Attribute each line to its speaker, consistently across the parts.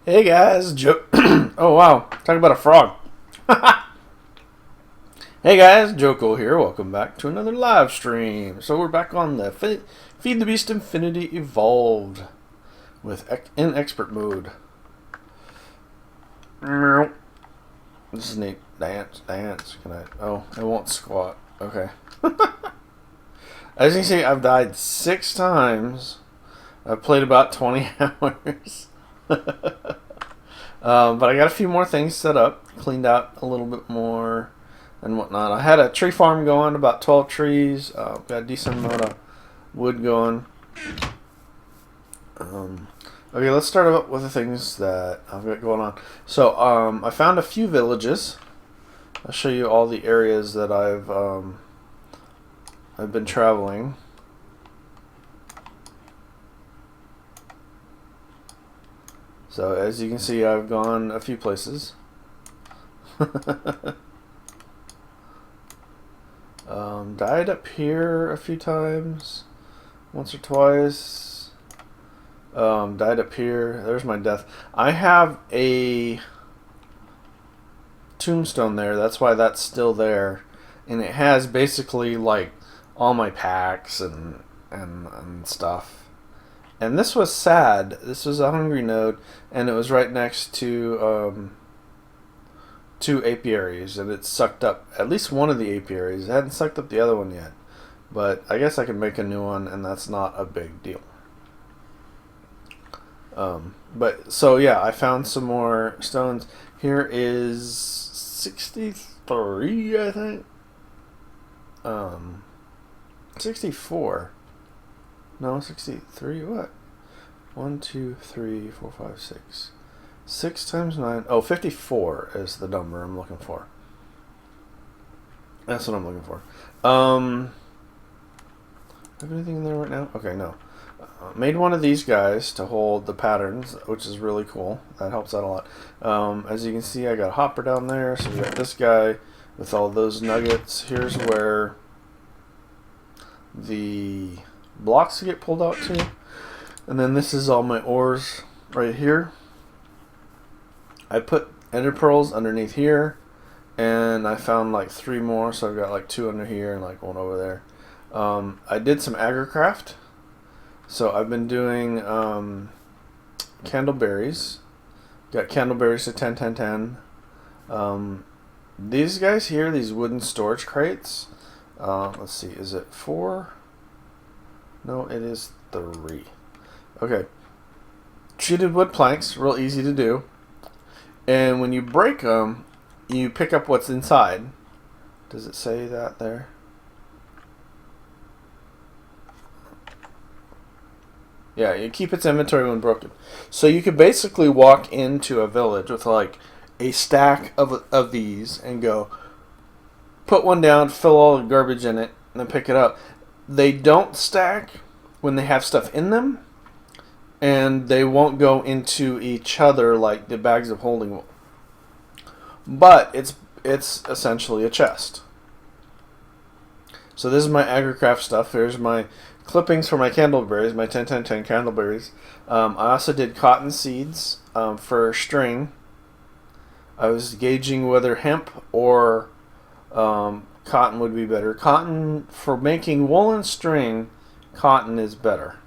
Speaker 1: Hey guys, Joe. Oh wow, talk about a frog. Hey guys, Joko here. Welcome back to another live stream. So we're back on the Feed the Beast Infinity Evolved in expert mode. This is neat. Dance. Can I? Oh, I won't squat. Okay. As you can see, I've died 6 times. I've played about 20 hours. But I got a few more things set up, cleaned out a little bit more and whatnot. I had a tree farm going, about 12 trees. Got a decent amount of wood going. Okay, let's start up with the things that I've got going on. So I found a few villages. I'll show you all the areas that I've been traveling. So as you can see, I've gone a few places. Died up here a few times, once or twice. Died up here. There's my death. I have a tombstone there. That's why that's still there, and it has basically like all my packs and stuff. And this was sad. This was a hungry node, and it was right next to 2 apiaries, and it sucked up at least one of the apiaries. It hadn't sucked up the other one yet, but I guess I can make a new one, and that's not a big deal. But so yeah, I found some more stones. Here is 63, I think. 64. No, 63. What? 1, 2, 3, 4, 5, 6. 6 times 9. Oh, 54 is the number I'm looking for. That's what I'm looking for. Have anything in there right now? Okay, no. Made one of these guys to hold the patterns, which is really cool. That helps out a lot. As you can see, I got a hopper down there. So we got this guy with all those nuggets. Here's where the blocks get pulled out to, and then this is all my ores right here. I put ender pearls underneath here, and I found like 3 more, so I've got like 2 under here and like 1 over there. I did some agricraft, so I've been doing candleberries. Got candleberries to 10, 10, 10. These guys here, these wooden storage crates, let's see, is it 4? No, it is 3. Okay. Treated wood planks, real easy to do. And when you break them, you pick up what's inside. Does it say that there? Yeah, you keep its inventory when broken. So you could basically walk into a village with like a stack of these and go, put one down, fill all the garbage in it, and then pick it up. They don't stack when they have stuff in them, and they won't go into each other like the bags of holding will. But it's essentially a chest. So this is my agricraft stuff. Here's my clippings for my candleberries, my 10, 10, 10 candleberries. I also did cotton seeds for string. I was gauging whether hemp or cotton would be better. Cotton, for making woolen string, cotton is better.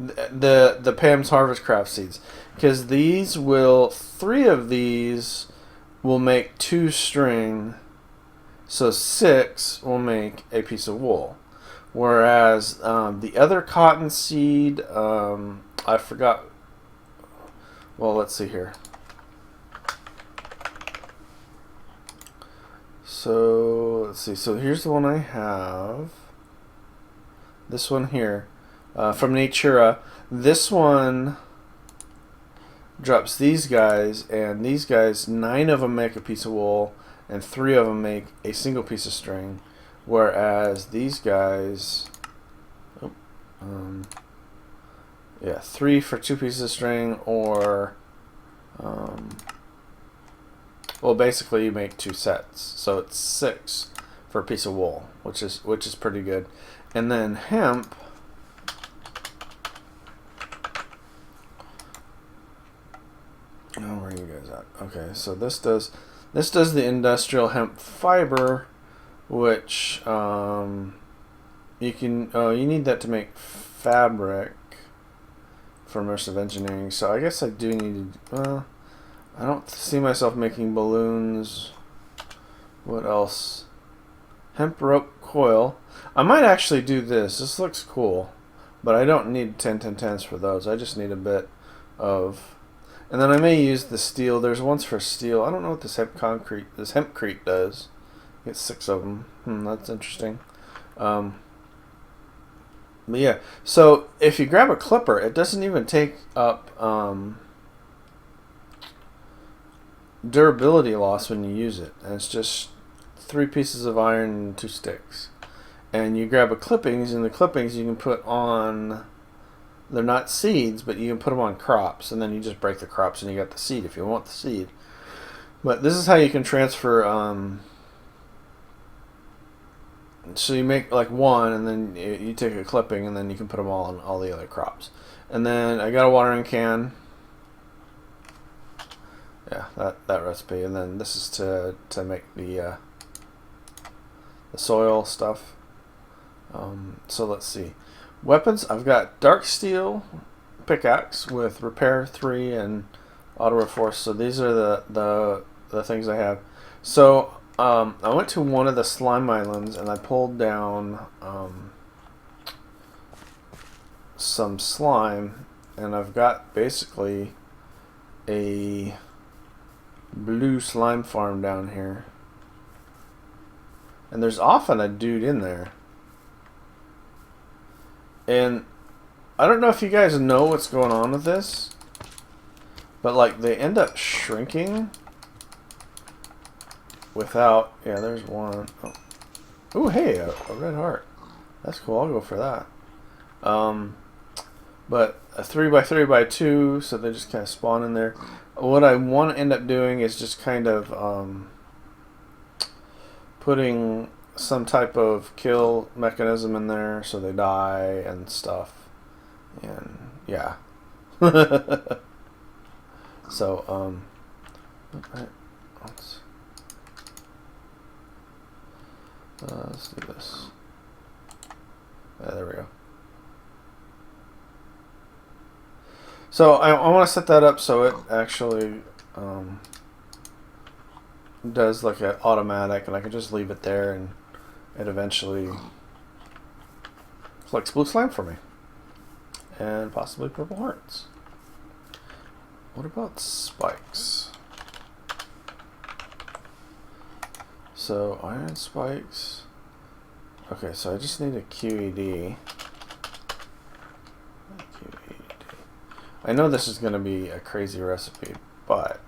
Speaker 1: The Pam's Harvest Craft seeds, because these will 3 of these will make 2 string, so 6 will make a piece of wool. Whereas the other cotton seed, I forgot. Well, let's see here. So let's see. So here's the one I have. This one here, from Natura. This one drops these guys, and these guys, 9 of them make a piece of wool, and 3 of them make a single piece of string. Whereas these guys, yeah, 3 for 2 pieces of string, or well, basically you make 2 sets, so it's 6 for a piece of wool, which is pretty good. And then hemp, guys at? Okay, so this does the industrial hemp fiber, which you can you need that to make fabric for immersive engineering. So I guess I do need to. I don't see myself making balloons. What else? Hemp rope coil. I might actually do this. This looks cool, but I don't need 10-10-10s for those. I just need a bit of. And then I may use the steel. There's ones for steel. I don't know what this hempcrete does. Get 6 of them. That's interesting. But yeah. So if you grab a clipper, it doesn't even take up durability loss when you use it, and it's just 3 pieces of iron and 2 sticks. And you grab a clippings, and the clippings you can put on. They're not seeds, but you can put them on crops, and then you just break the crops, and you got the seed if you want the seed. But this is how you can transfer. So you make like one, and then you take a clipping, and then you can put them all on all the other crops. And then I got a watering can. Yeah, that recipe, and then this is to make the soil stuff. So let's see. Weapons, I've got dark steel pickaxe with repair 3 and auto reinforce. So these are the things I have. So I went to one of the slime islands and I pulled down some slime, and I've got basically a blue slime farm down here. And there's often a dude in there. And I don't know if you guys know what's going on with this, but like they end up shrinking without. Yeah, there's one. Oh, ooh, hey, a red heart. That's cool. I'll go for that. But a 3x3x2, so they just kind of spawn in there. What I want to end up doing is just kind of putting some type of kill mechanism in there so they die and stuff. And yeah. So let's do this. There we go. So I want to set that up so it actually does like an automatic, and I can just leave it there, and it eventually collects blue slime for me. And possibly purple hearts. What about spikes? So iron spikes. Okay, so I just need a QED. I know this is going to be a crazy recipe, but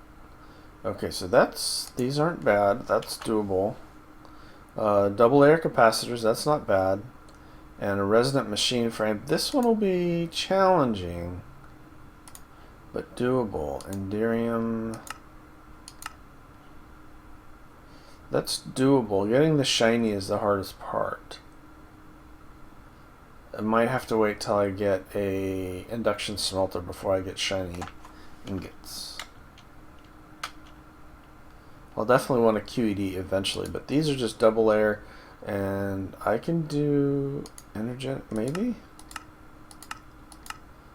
Speaker 1: okay, so these aren't bad. That's doable. Double layer capacitors, that's not bad. And a resonant machine frame. This one will be challenging, but doable. Enderium. That's doable. Getting the shiny is the hardest part. I might have to wait till I get a induction smelter before I get shiny ingots. I'll definitely want a QED eventually, but these are just double layer, and I can do energen maybe?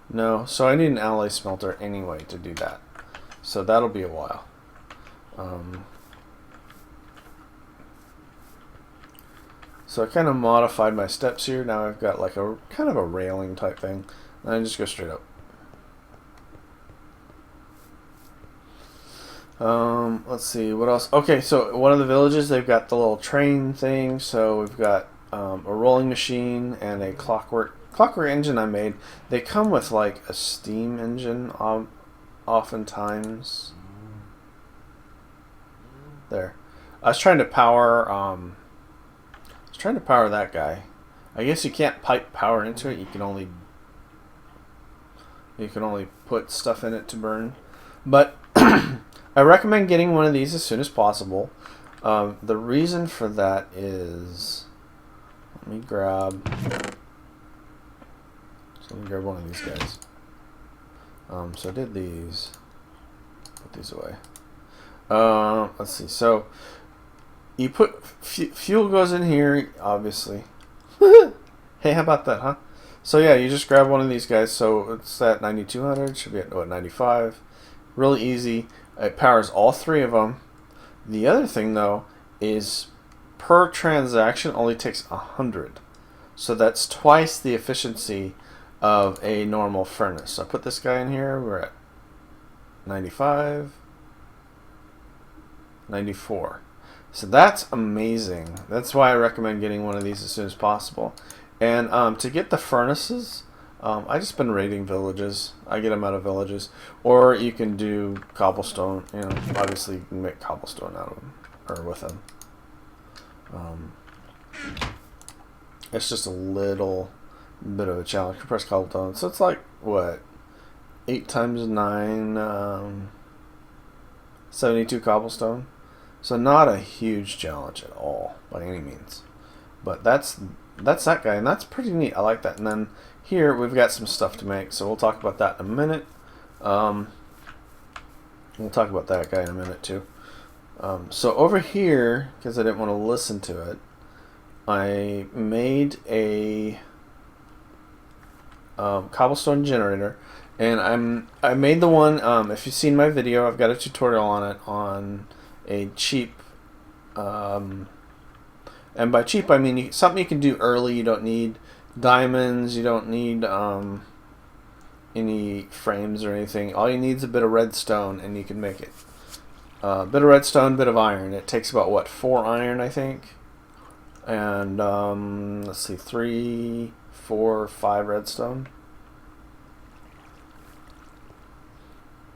Speaker 1: No, so I need an alloy smelter anyway to do that. So that'll be a while. So I kind of modified my steps here. Now I've got like a kind of a railing type thing. And I just go straight up. Let's see, what else? Okay, so one of the villages, they've got the little train thing. So we've got a rolling machine and a clockwork engine I made. They come with like a steam engine oftentimes. There. I was trying to power that guy. I guess you can't pipe power into it. You can only put stuff in it to burn. But I recommend getting one of these as soon as possible. The reason for that is, let me grab one of these guys. So I did these. put these away. Let's see. So you put fuel goes in here, obviously. Hey, how about that, huh? So yeah, you just grab one of these guys. So it's at 9200. Should be at what, 95. Really easy. It powers all three of them. The other thing though is per transaction only takes 100. So that's twice the efficiency of a normal furnace. So I put this guy in here. We're at 95, 94. So that's amazing. That's why I recommend getting one of these as soon as possible. And to get the furnaces, I just been raiding villages. I get them out of villages, or you can do cobblestone. You know, obviously you can make cobblestone out of them or with them. It's just a little bit of a challenge. Compressed cobblestone. So it's like what, 8 times 9, 72 cobblestone. So not a huge challenge at all by any means. But that's that guy, and that's pretty neat. I like that. And then here we've got some stuff to make, so we'll talk about that in a minute. We'll talk about that guy in a minute too. So over here, because I didn't want to listen to it, I made a cobblestone generator, and I made the one. If you've seen my video, I've got a tutorial on it on a cheap. And by cheap, I mean something you can do early. You don't need diamonds. You don't need any frames or anything. All you need is a bit of redstone, and you can make it. Bit of redstone, bit of iron. It takes about, what, 4 iron, I think. And let's see, 3, 4, 5 redstone.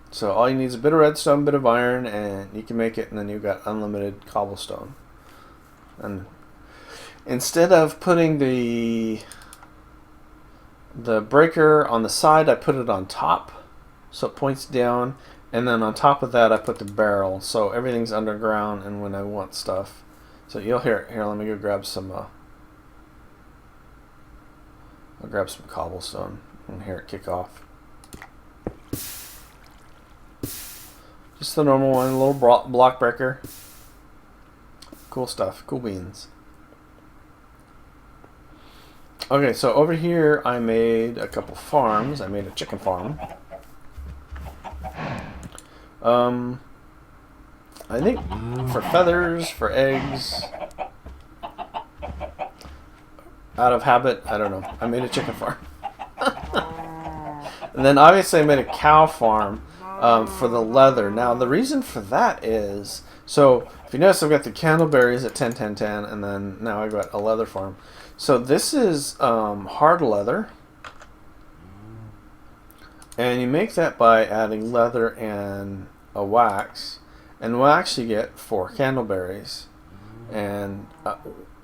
Speaker 1: So all you need is a bit of redstone, bit of iron, and you can make it. And then you've got unlimited cobblestone. And instead of putting the breaker on the side, I put it on top, so it points down, and then on top of that I put the barrel, so everything's underground. And when I want stuff, so you'll hear it here. Let me go grab some. I'll grab some cobblestone and hear it kick off. Just the normal one, a little block breaker. Cool stuff, cool beans. Okay, so over here I made a couple farms. I made a chicken farm. I think for feathers, for eggs, out of habit, I don't know. I made a chicken farm. And then obviously I made a cow farm for the leather. Now the reason for that is, so if you notice, I've got the candleberries at 10, 10, 10, and then now I've got a leather farm. So this is hard leather, and you make that by adding leather and a wax, and wax you get 4 candleberries, and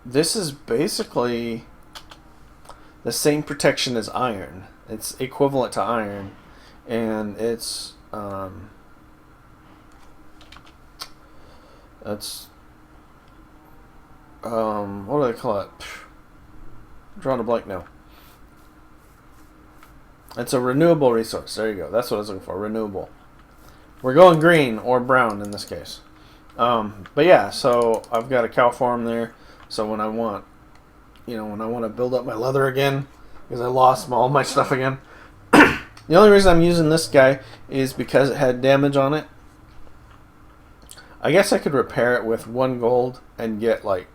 Speaker 1: this is basically the same protection as iron. It's equivalent to iron, and it's what do they call it? I'm drawing a blank now. It's a renewable resource. There you go. That's what I was looking for. Renewable. We're going green or brown in this case. But yeah, so I've got a cow farm there. So when I want, when I want to build up my leather again, because I lost all my stuff again. The only reason I'm using this guy is because it had damage on it. I guess I could repair it with 1 gold and get like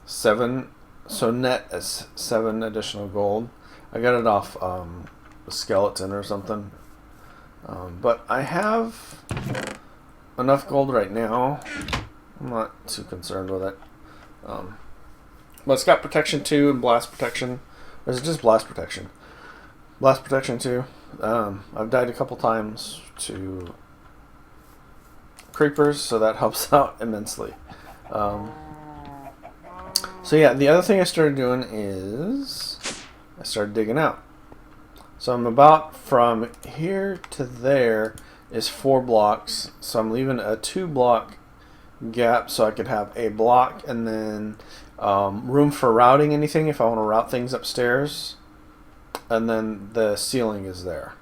Speaker 1: 7. So net is 7 additional gold. I got it off a skeleton or something. But I have enough gold right now. I'm not too concerned with it. But it's got protection 2 and blast protection. Or is it just blast protection? Blast protection 2. I've died a couple times to creepers, so that helps out immensely. So yeah, the other thing I started doing is I started digging out. So I'm about from here to there is 4 blocks. So I'm leaving a 2 block gap so I could have a block, and then room for routing anything if I want to route things upstairs. And then the ceiling is there.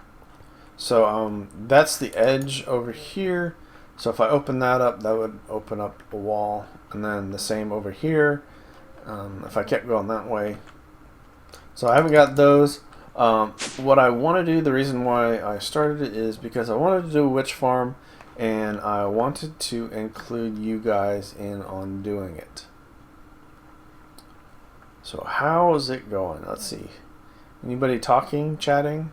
Speaker 1: So that's the edge over here. So if I open that up, that would open up a wall, and then the same over here. If I kept going that way. So I haven't got those. What I want to do, the reason why I started it is because I wanted to do a witch farm, and I wanted to include you guys in on doing it. So how is it going? Let's see. Anybody talking, chatting?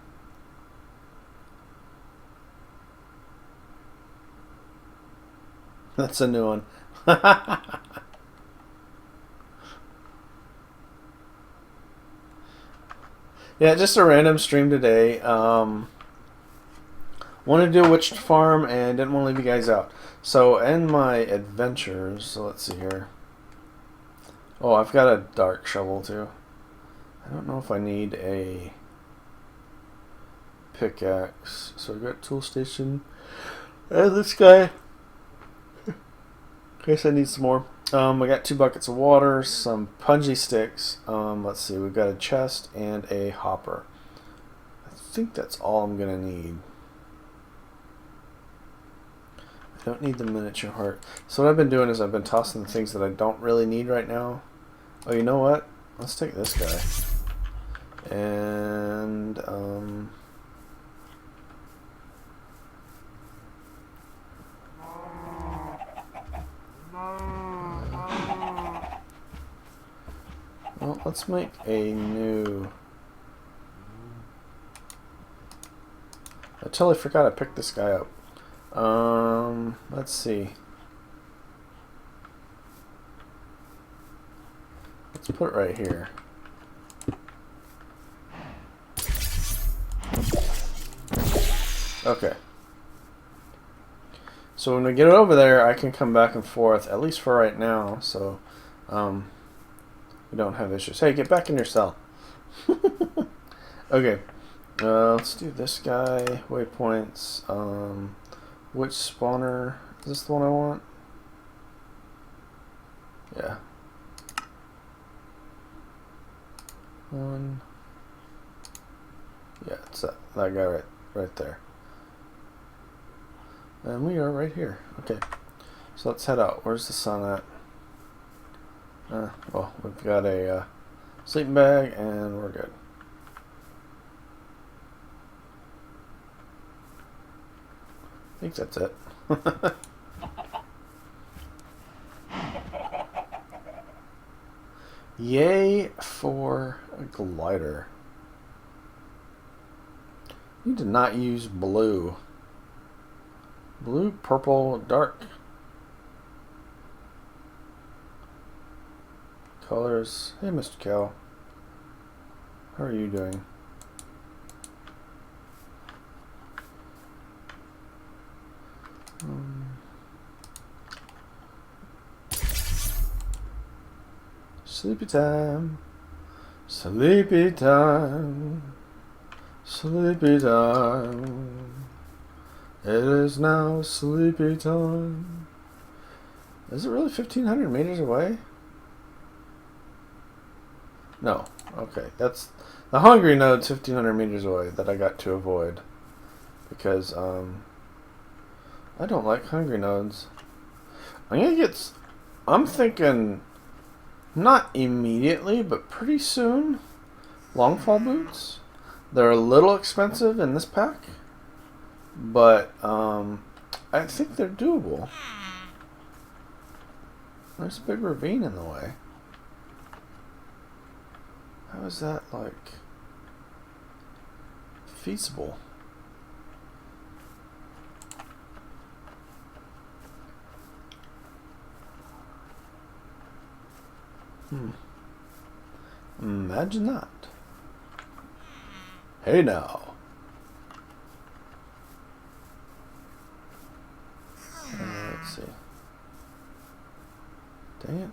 Speaker 1: That's a new one. Yeah, just a random stream today. Wanted to do a witch farm and didn't want to leave you guys out. So in my adventures, so let's see here. Oh, I've got a dark shovel too. I don't know if I need a pickaxe. So I got tool station. And this guy. In case I need some more. I got 2 buckets of water, some punji sticks. Let's see, we've got a chest and a hopper. I think that's all I'm gonna need. I don't need the miniature heart. So what I've been doing is I've been tossing the things that I don't really need right now. Oh, you know what? Let's take this guy. And well, let's make a new. I totally forgot I picked this guy up. Let's see. Let's put it right here. Okay. So when we get it over there, I can come back and forth, at least for right now, so we don't have issues. Hey, get back in your cell. Okay. Let's do this guy. Waypoints. Which spawner? Is this the one I want? Yeah. 1. Yeah, it's that guy right there. And we are right here. Okay. So let's head out. Where's the sun at? Well, we've got a sleeping bag and we're good. I think that's it. Yay for a glider. You did not use blue. Blue, purple, dark. Colors. Hey, Mr. Cal. How are you doing? Sleepy time. Sleepy time. Sleepy time. It is now sleepy time. Is it really 1,500 meters away? No. Okay. That's the hungry node's 1,500 meters away that I got to avoid. Because, I don't like hungry nodes. I'm thinking, not immediately, but pretty soon, longfall boots. They're a little expensive in this pack, but I think they're doable. There's a big ravine in the way. How is that, like, feasible? Imagine that. Hey now. Let's see. Dang it.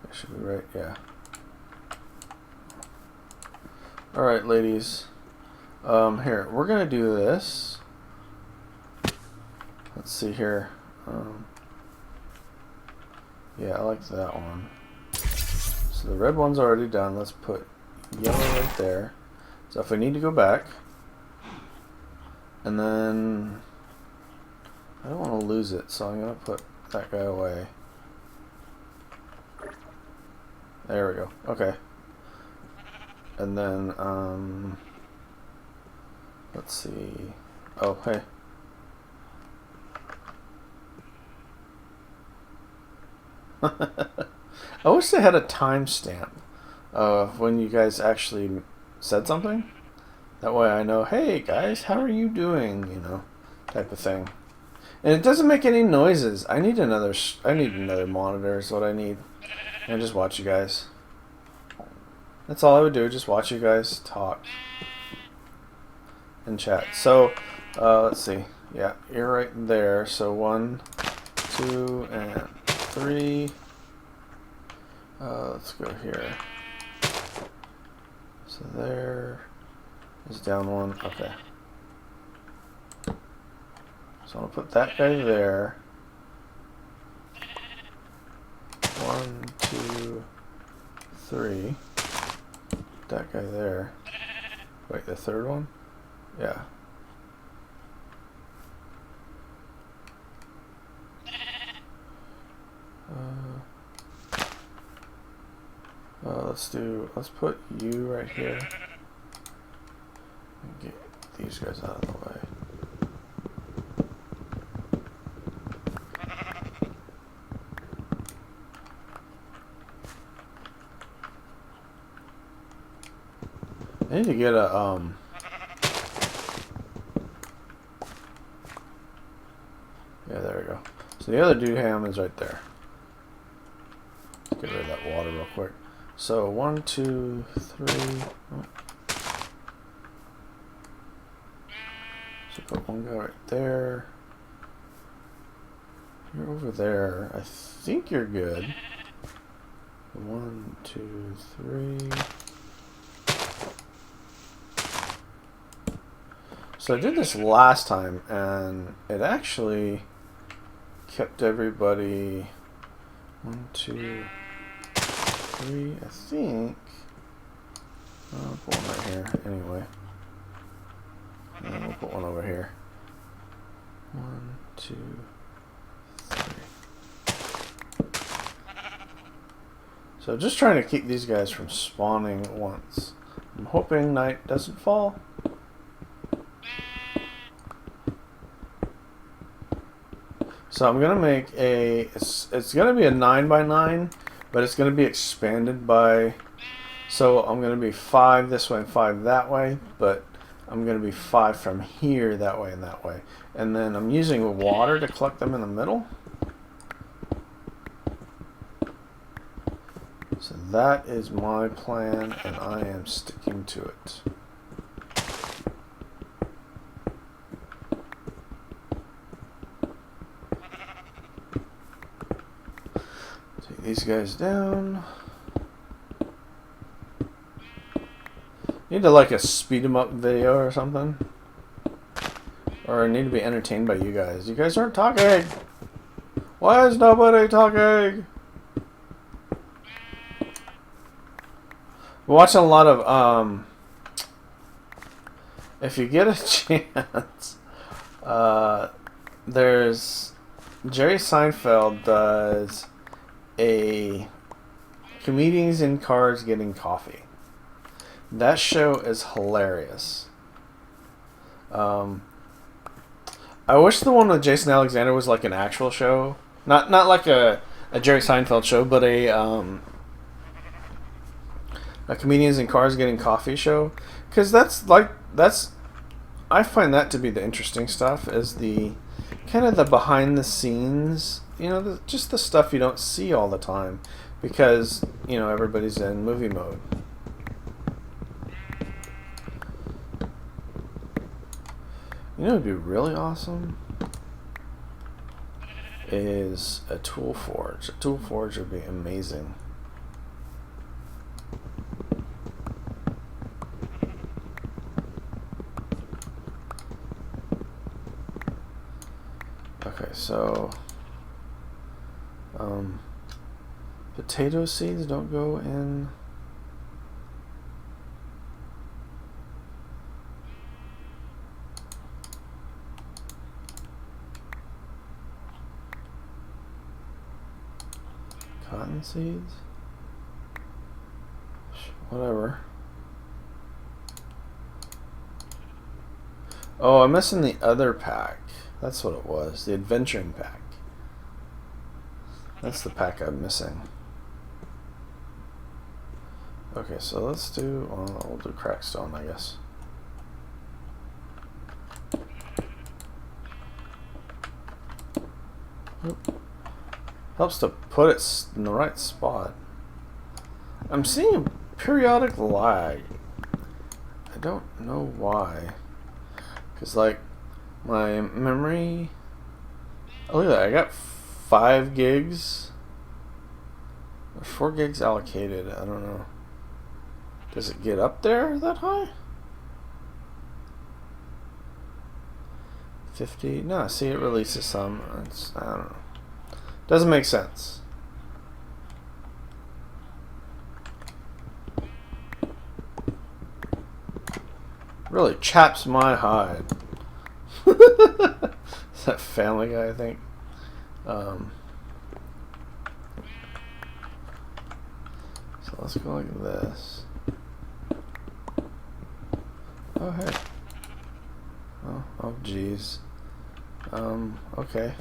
Speaker 1: That should be right, yeah. Alright, ladies. Here, we're gonna do this. Let's see here. Yeah, I like that one. So the red one's already done. Let's put yellow right there. So if I need to go back, and then I don't want to lose it, so I'm going to put that guy away. There we go. Okay. And then, let's see. Oh, hey. I wish they had a timestamp of when you guys actually said something. That way I know, hey guys, how are you doing? You know, type of thing. And it doesn't make any noises. I need another monitor is what I need. And just watch you guys. That's all I would do, just watch you guys talk and chat. So, let's see. Yeah, you're right there. So 1, 2, and 3. Let's go here. So there is down 1. Okay. So I'll put that guy there. 1, 2, 3. That guy there. Wait, the third one? Yeah. Let's put you right here. And get these guys out of the way. I need to get a, yeah, there we go. So the other dude ham is right there. Let's get rid of that water real quick. So 1, 2, 3. Oh. So put one guy right there. You're over there. I think you're good. 1, 2, 3. So I did this last time, and it actually kept everybody 1, 2, 3. I think I'll put one right here anyway. And we'll put one over here. 1, 2, 3. So just trying to keep these guys from spawning at once. I'm hoping night doesn't fall. So I'm gonna make it's gonna be a 9x9, but it's gonna be expanded by, so I'm gonna be 5 this way and 5 that way, but I'm gonna be 5 from here that way and that way. And then I'm using water to collect them in the middle. So that is my plan, and I am sticking to it. These guys down. Need to like a speed 'em up video or something, or I need to be entertained by you guys. You guys aren't talking. Why is nobody talking? We're watching a lot of if you get a chance, there's Jerry Seinfeld does a comedians in cars getting coffee. That show is hilarious. I wish the one with Jason Alexander was like an actual show, not like a Jerry Seinfeld show, but a comedians in cars getting coffee show, because that's I find that to be the interesting stuff, is the kind of the behind the scenes. You know, just the stuff you don't see all the time, because, you know, everybody's in movie mode. You know what would be really awesome? Is a tool forge. A tool forge would be amazing. Okay, so potato seeds don't go in. Cotton seeds? Whatever. Oh, I'm missing the other pack. That's what it was. The adventuring pack. That's the pack I'm missing. Okay, so let's do... Well, we'll do crackstone, I guess. Oop. Helps to put it in the right spot. I'm seeing periodic lag. I don't know why. Because, like, my memory... Oh, look at that. I got 5 gigs. There's 4 gigs allocated. I don't know. Does it get up there that high? 50? No, see, it releases some. I don't know. Doesn't make sense. Really chaps my hide. Is that Family Guy, I think? So let's go like this. Oh, hey. Oh, geez. Okay.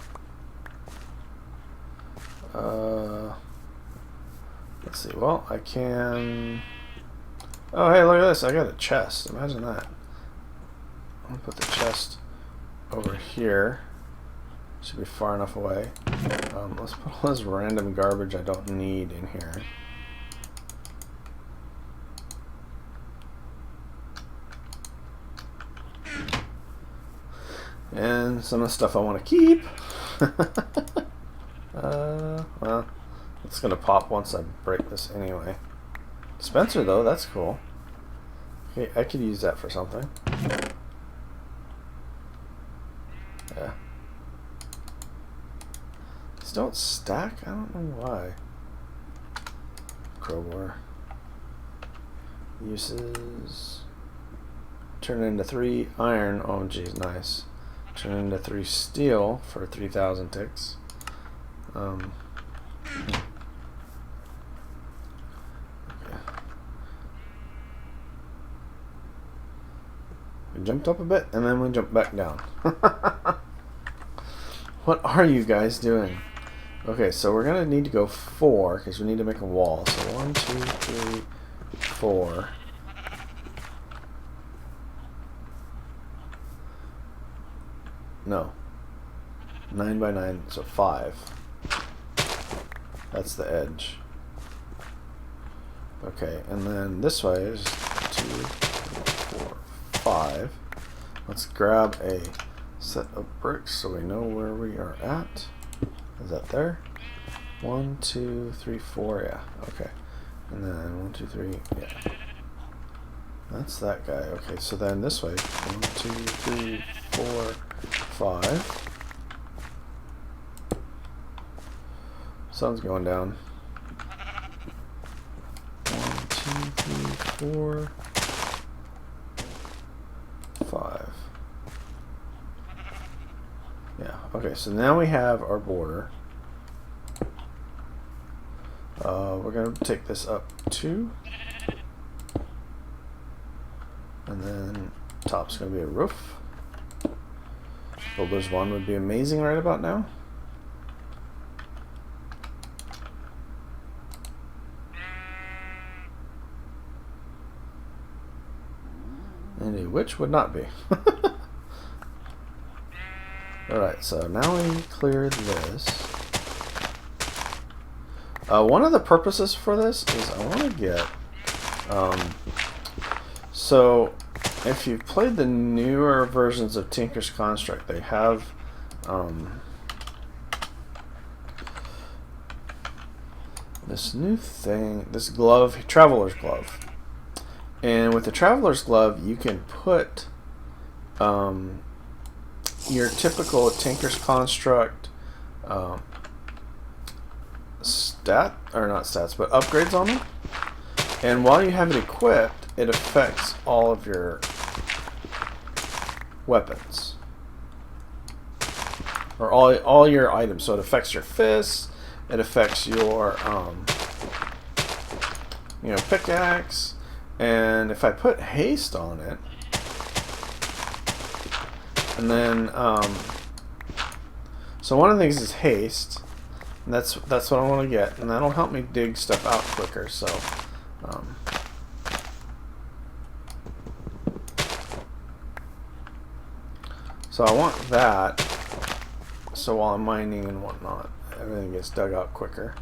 Speaker 1: Let's see. Well, I can... Oh, hey, look at this. I got a chest. Imagine that. I'm going to put the chest over here. Should be far enough away. Let's put all this random garbage I don't need in here. And some of the stuff I want to keep. Well, it's going to pop once I break this anyway. Dispenser, though, that's cool. Okay, I could use that for something. Yeah. These don't stack? I don't know why. Crowbar. Uses. Turn into 3 iron. Oh, geez, nice. Turn into 3 steel for 3,000 ticks. Okay. We jumped up a bit and then we jumped back down. What are you guys doing? Okay, so we're gonna need to go 4 because we need to make a wall. So 1, 2, 3, 4. No. 9 by 9, so 5. That's the edge. Okay, and then this way is 2, 3, 4, 5. Let's grab a set of bricks so we know where we are at. Is that there? 1, 2, 3, 4, yeah, okay. And then 1, 2, 3, yeah. That's that guy. Okay, so then this way. 1, 2, 3, 4, 5. Sun's going down. 1, 2, 3, 4, 5. Yeah, okay, so now we have our border. We're going to take this up 2. And then top's going to be a roof. Builder's 1 would be amazing right about now. And a witch would not be. Alright, so now we clear this. One of the purposes for this is I want to get... so, if you've played the newer versions of Tinker's Construct, they have... this new thing, this glove, Traveler's Glove. And with the Traveler's Glove, you can put your typical Tinker's Construct upgrades on them. And while you have it equipped, it affects all of your weapons. Or all your items. So it affects your fists, it affects your pickaxe. And if I put haste on it, and then so one of the things is haste, and that's what I want to get, and that'll help me dig stuff out quicker. So so I want that, so while I'm mining and whatnot, everything gets dug out quicker.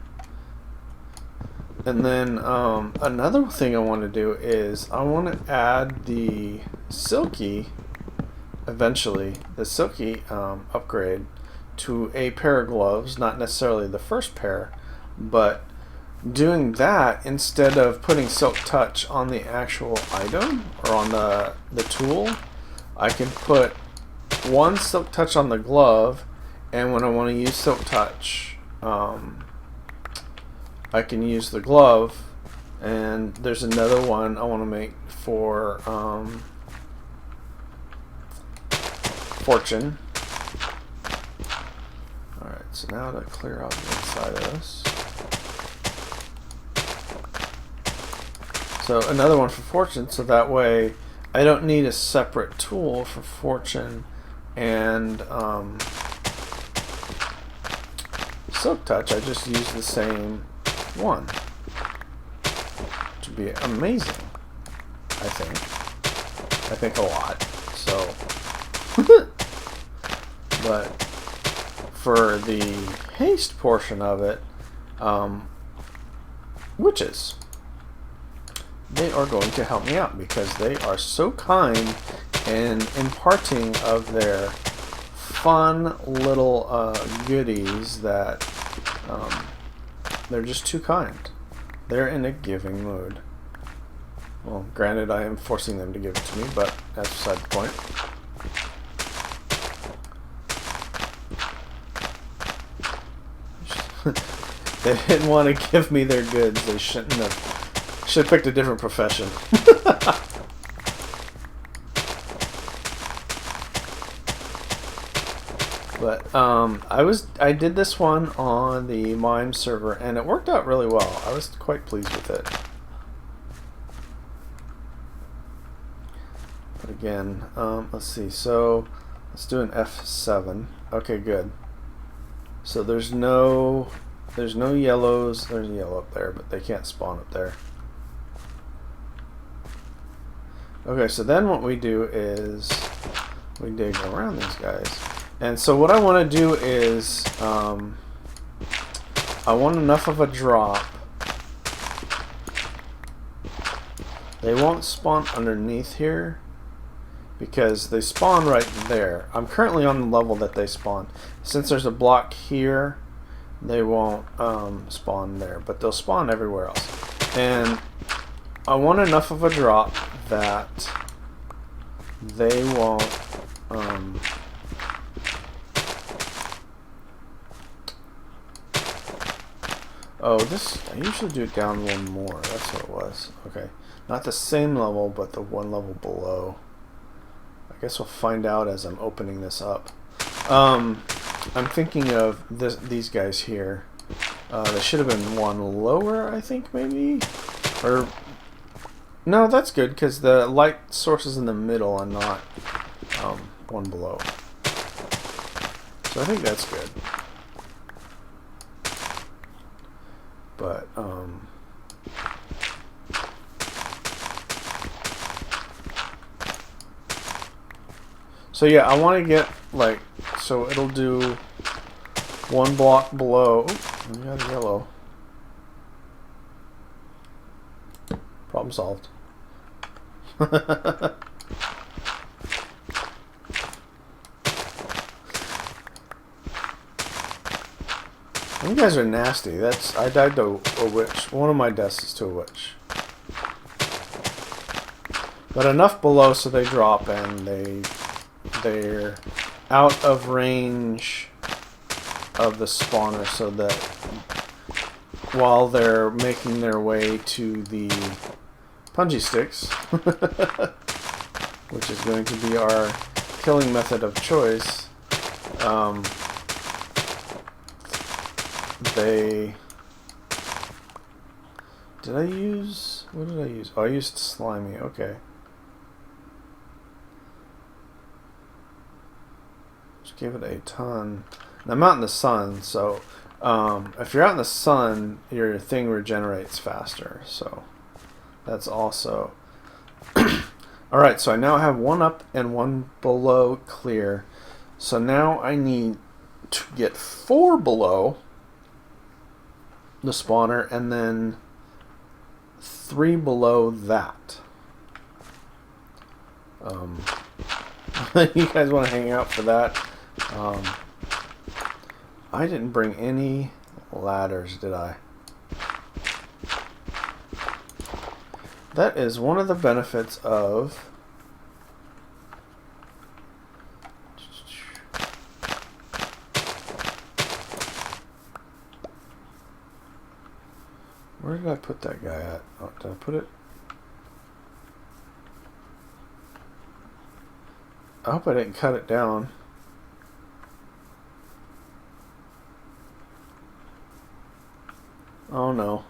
Speaker 1: And then another thing I want to do is I want to add the silky, eventually, the silky upgrade to a pair of gloves, not necessarily the first pair, but doing that instead of putting silk touch on the actual item or on the tool, I can put one silk touch on the glove, and when I want to use silk touch, I can use the glove. And there's another one I want to make for fortune. Alright, so now to clear out the inside of this. So another one for fortune, so that way I don't need a separate tool for fortune and silk touch. I just use the same one, which would be amazing. I think a lot. So but for the haste portion of it, witches, they are going to help me out because they are so kind in imparting of their fun little goodies that they're just too kind. They're in a giving mood. Well, granted, I am forcing them to give it to me, but that's beside the point. They didn't want to give me their goods. They shouldn't have. Should have picked a different profession. But I did this one on the MIME server, and it worked out really well. I was quite pleased with it. But again, let's see. So let's do an F7. Okay, good. So there's no yellows. There's a yellow up there, but they can't spawn up there. Okay, so then what we do is we dig around these guys. And so what I want to do is I want enough of a drop. They won't spawn underneath here because they spawn right there. I'm currently on the level that they spawn. Since there's a block here, they won't spawn there, but they'll spawn everywhere else. And I want enough of a drop that they won't oh, this, I usually do it down one more. That's what it was. Okay. Not the same level, but the one level below. I guess we'll find out as I'm opening this up. I'm thinking of these guys here. They should have been one lower, I think, maybe? Or, no, that's good, because the light source is in the middle and not one below. So I think that's good. But, so yeah, I want to get, like, so it'll do one block below. Oh, we got a yellow. Problem solved. You guys are nasty. I died to a witch. One of my deaths is to a witch. But enough below so they drop and they're out of range of the spawner, so that while they're making their way to the punji sticks, which is going to be our killing method of choice, they... Did I use... What did I use? Oh, I used slimy. Okay. Just give it a ton. And I'm out in the sun, so if you're out in the sun, your thing regenerates faster. So that's also... Alright, so I now have one up and one below clear. So now I need to get 4 below the spawner and then 3 below that. You guys want to hang out for that? I didn't bring any ladders, did I? That is one of the benefits of... Where did I put that guy at? Oh, did I put it? I hope I didn't cut it down. Oh no.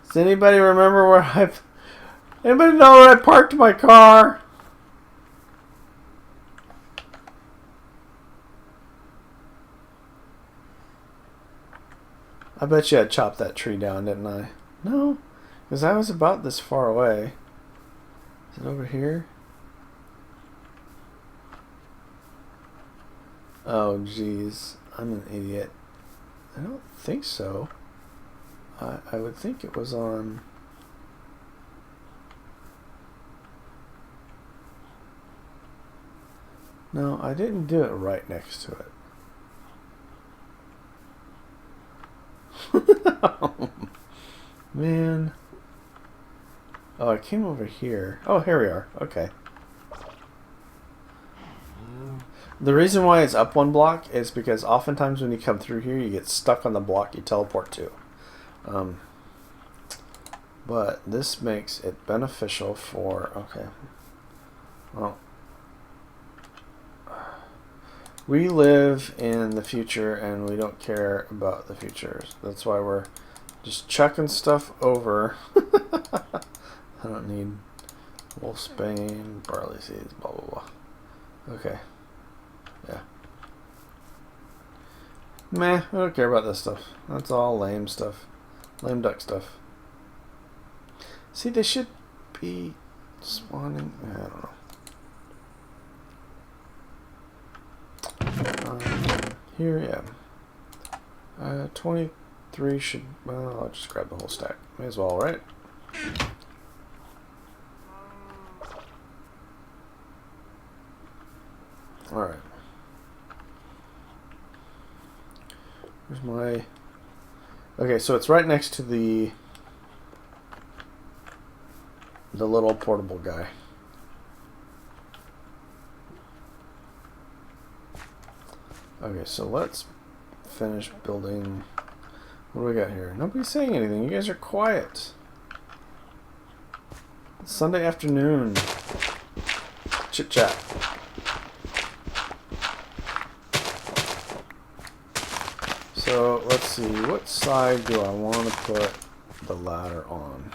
Speaker 1: Does anybody remember where anybody know where I parked my car? I bet you I chopped that tree down, didn't I? No, because I was about this far away. Is it over here? Oh, jeez. I'm an idiot. I don't think so. I would think it was on... No, I didn't do it right next to it. Oh, man. Oh, I came over here. Oh, here we are. Okay. The reason why it's up 1 block is because oftentimes when you come through here, you get stuck on the block you teleport to. But this makes it beneficial for... Okay. Well, we live in the future and we don't care about the future. That's why we're just chucking stuff over. I don't need wolfsbane, barley seeds, blah blah blah. Okay. Yeah. Meh, I don't care about this stuff. That's all lame stuff. Lame duck stuff. See, they should be spawning... I don't know. Here, yeah. 23 should... Well, I'll just grab the whole stack. May as well, right? Alright. Where's my... Okay, so it's right next to the little portable guy. Okay, so let's finish building. What do we got here? Nobody's saying anything. You guys are quiet. It's Sunday afternoon. Chit chat. So let's see. What side do I want to put the ladder on?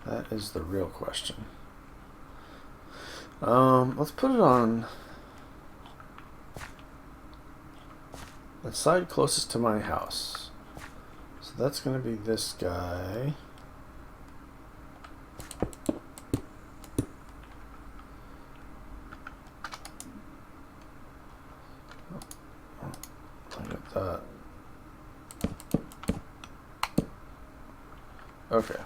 Speaker 1: That is the real question. Let's put it on the side closest to my house. So that's going to be this guy. Look at that. Okay.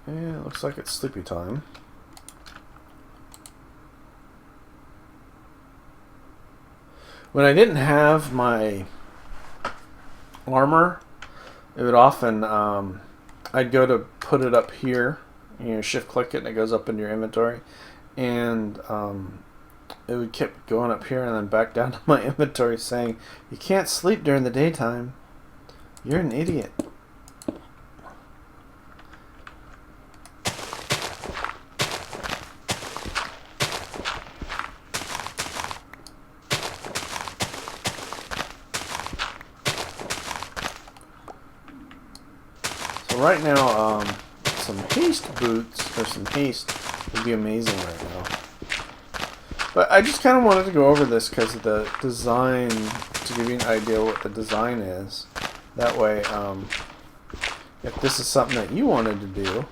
Speaker 1: Yeah, looks like it's sleepy time. When I didn't have my armor, it would often, I'd go to put it up here, you know, shift click it and it goes up into your inventory, and it would keep going up here and then back down to my inventory saying, "You can't sleep during the daytime. You're an idiot." So right now, some haste boots or some haste would be amazing right now. But I just kind of wanted to go over this because of the design, to give you an idea what the design is. That way, if this is something that you wanted to do,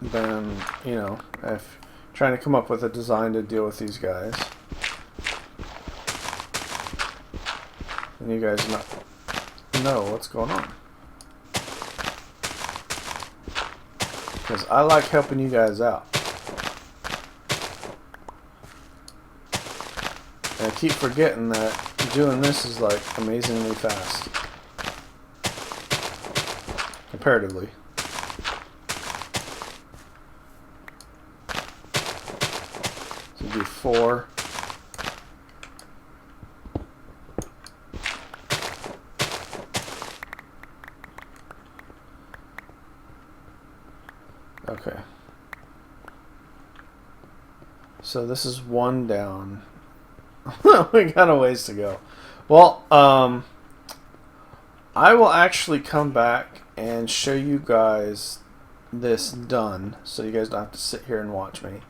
Speaker 1: then, you know, if trying to come up with a design to deal with these guys, then you guys know what's going on. Because I like helping you guys out. And I keep forgetting that doing this is like amazingly fast. Comparatively. So do 4. Okay. So this is 1 down. We got a ways to go. Well, I will actually come back and show you guys this done, so you guys don't have to sit here and watch me.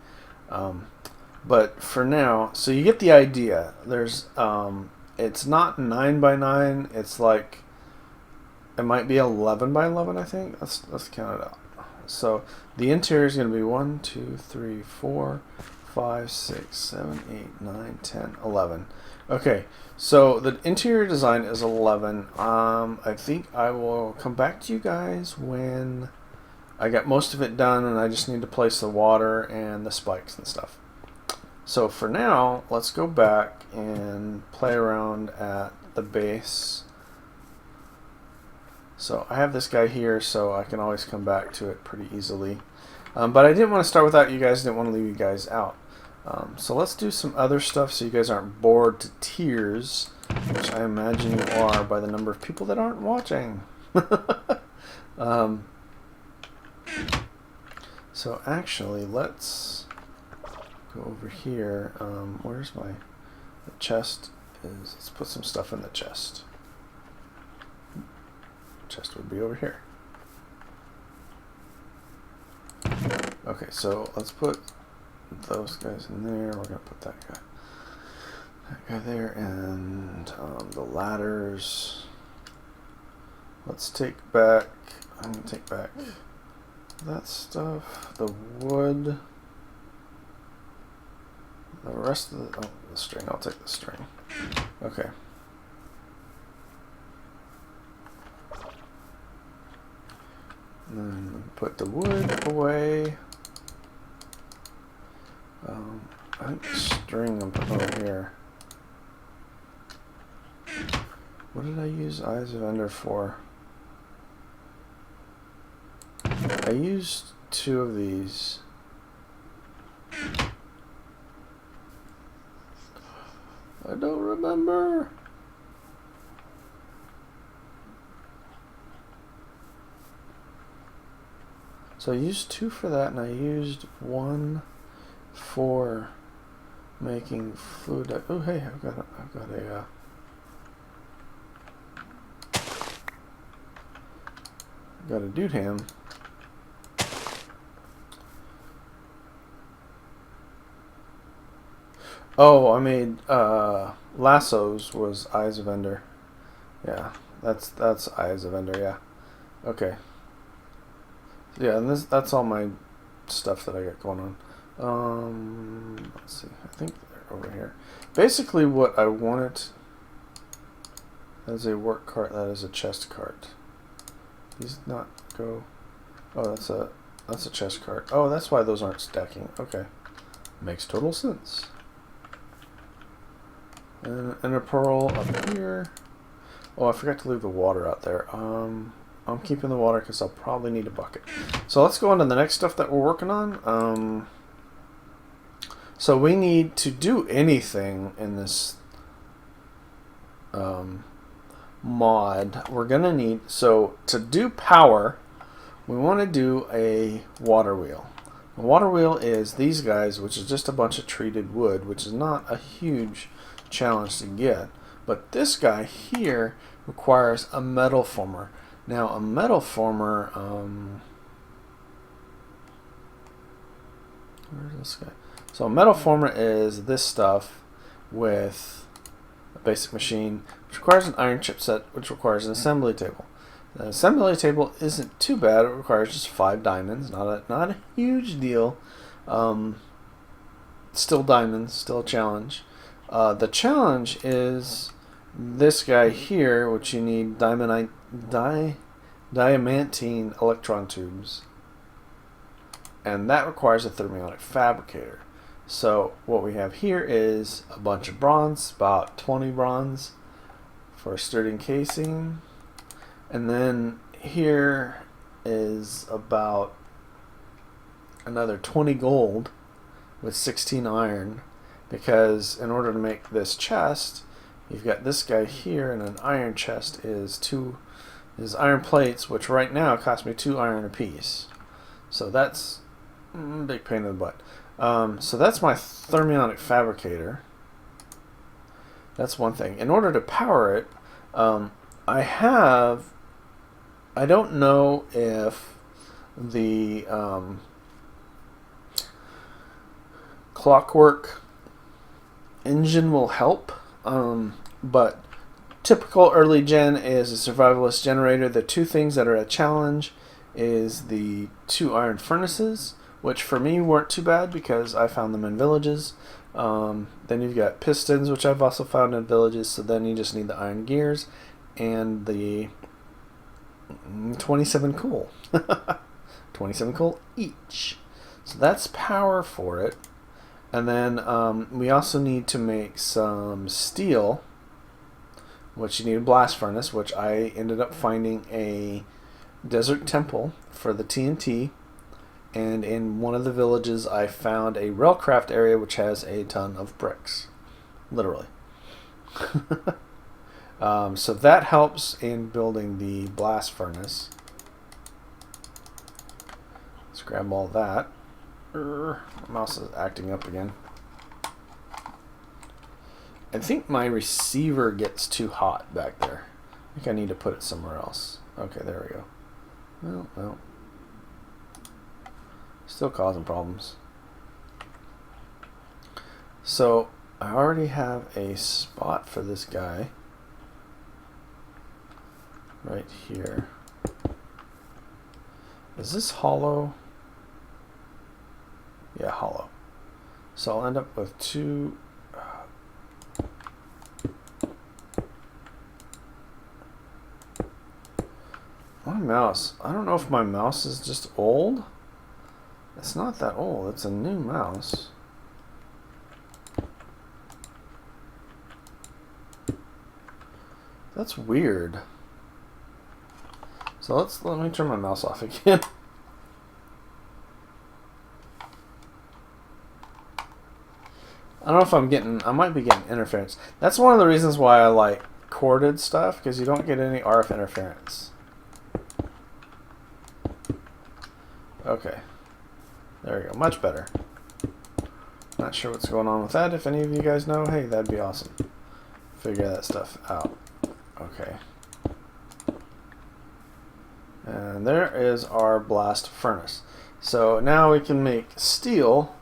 Speaker 1: But for now, so you get the idea. There's, it's not 9 by 9. It's like, it might be 11 by 11. I think. Let's count it out. So the interior is going to be 1, 2, 3, 4, 5, 6, 7, 8, 9, 10, 11. Okay, so the interior design is 11. I think I will come back to you guys when I got most of it done and I just need to place the water and the spikes and stuff. So for now, let's go back and play around at the base. So I have this guy here, so I can always come back to it pretty easily. But I didn't want to start without you guys. Didn't want to leave you guys out. So let's do some other stuff so you guys aren't bored to tears, which I imagine you are by the number of people that aren't watching. So actually, let's go over here. Where's my the chest? Let's put some stuff in the chest. Chest would be over here. Okay, so let's put those guys in there. We're gonna put that guy there, and the ladders. Let's take back. I'm gonna take back that stuff. The wood. The rest of the string. I'll take the string. Okay. And then put the wood away. I think the string I'm putting over here. What did I use Eyes of Ender for? I used 2 of these. I don't remember. So I used 2 for that, and I used 1 for making food. Oh, hey, I've got a dude ham. Oh, I made lassos was Eyes of Ender. Yeah, that's Eyes of Ender. Yeah. Okay. Yeah, and that's all my stuff that I got going on. Let's see. I think they're over here. Basically, what I wanted as a work cart, that is a chest cart. These not go. Oh, that's a chest cart. Oh, that's why those aren't stacking. Okay, makes total sense. And a pearl up here. Oh, I forgot to leave the water out there. I'm I'm keeping the water because I'll probably need a bucket. So let's go on to the next stuff that we're working on. So we need to do anything in this mod. We're going to need, so to do power, we want to do a water wheel. A water wheel is these guys, which is just a bunch of treated wood, which is not a huge challenge to get. But this guy here requires a metal former. Now a metal former, where's this guy? So a metal former is this stuff with a basic machine, which requires an iron chipset, which requires an assembly table. The assembly table isn't too bad. It requires just 5 diamonds. Not a huge deal. Still diamonds. Still a challenge. The challenge is this guy here, which you need diamantine electron tubes, and that requires a thermionic fabricator. So what we have here is a bunch of bronze, about 20 bronze for a sturdy casing. And then here is about another 20 gold with 16 iron, because in order to make this chest, you've got this guy here, and an iron chest is iron plates, which right now cost me 2 iron apiece. So that's a big pain in the butt. So that's my thermionic fabricator. That's one thing. In order to power it, I don't know if the clockwork engine will help, but typical early gen is a survivalist generator. The 2 things that are a challenge is the 2 iron furnaces, which for me weren't too bad because I found them in villages. Then you've got pistons, which I've also found in villages, so then you just need the iron gears and the 27 coal. 27 coal each. So that's power for it. And then we also need to make some steel, which you need a blast furnace, which I ended up finding a desert temple for the TNT. And in one of the villages I found a railcraft area which has a ton of bricks. Literally. So that helps in building the blast furnace. Let's grab all that. My mouse is acting up again. I think my receiver gets too hot back there. I think I need to put it somewhere else. Okay, there we go. Well. Still causing problems. So I already have a spot for this guy right here. Is this hollow? Yeah, hollow. So I'll end up with 2. My mouse. I don't know if my mouse is just old. It's not that old. It's a new mouse. That's weird. So let me turn my mouse off again. I don't know if I'm getting, I might be getting interference. That's one of the reasons why I like corded stuff, because you don't get any RF interference. Okay. There we go. Much better. Not sure what's going on with that. If any of you guys know, hey, that'd be awesome. Figure that stuff out. Okay. And there is our blast furnace. So now we can make steel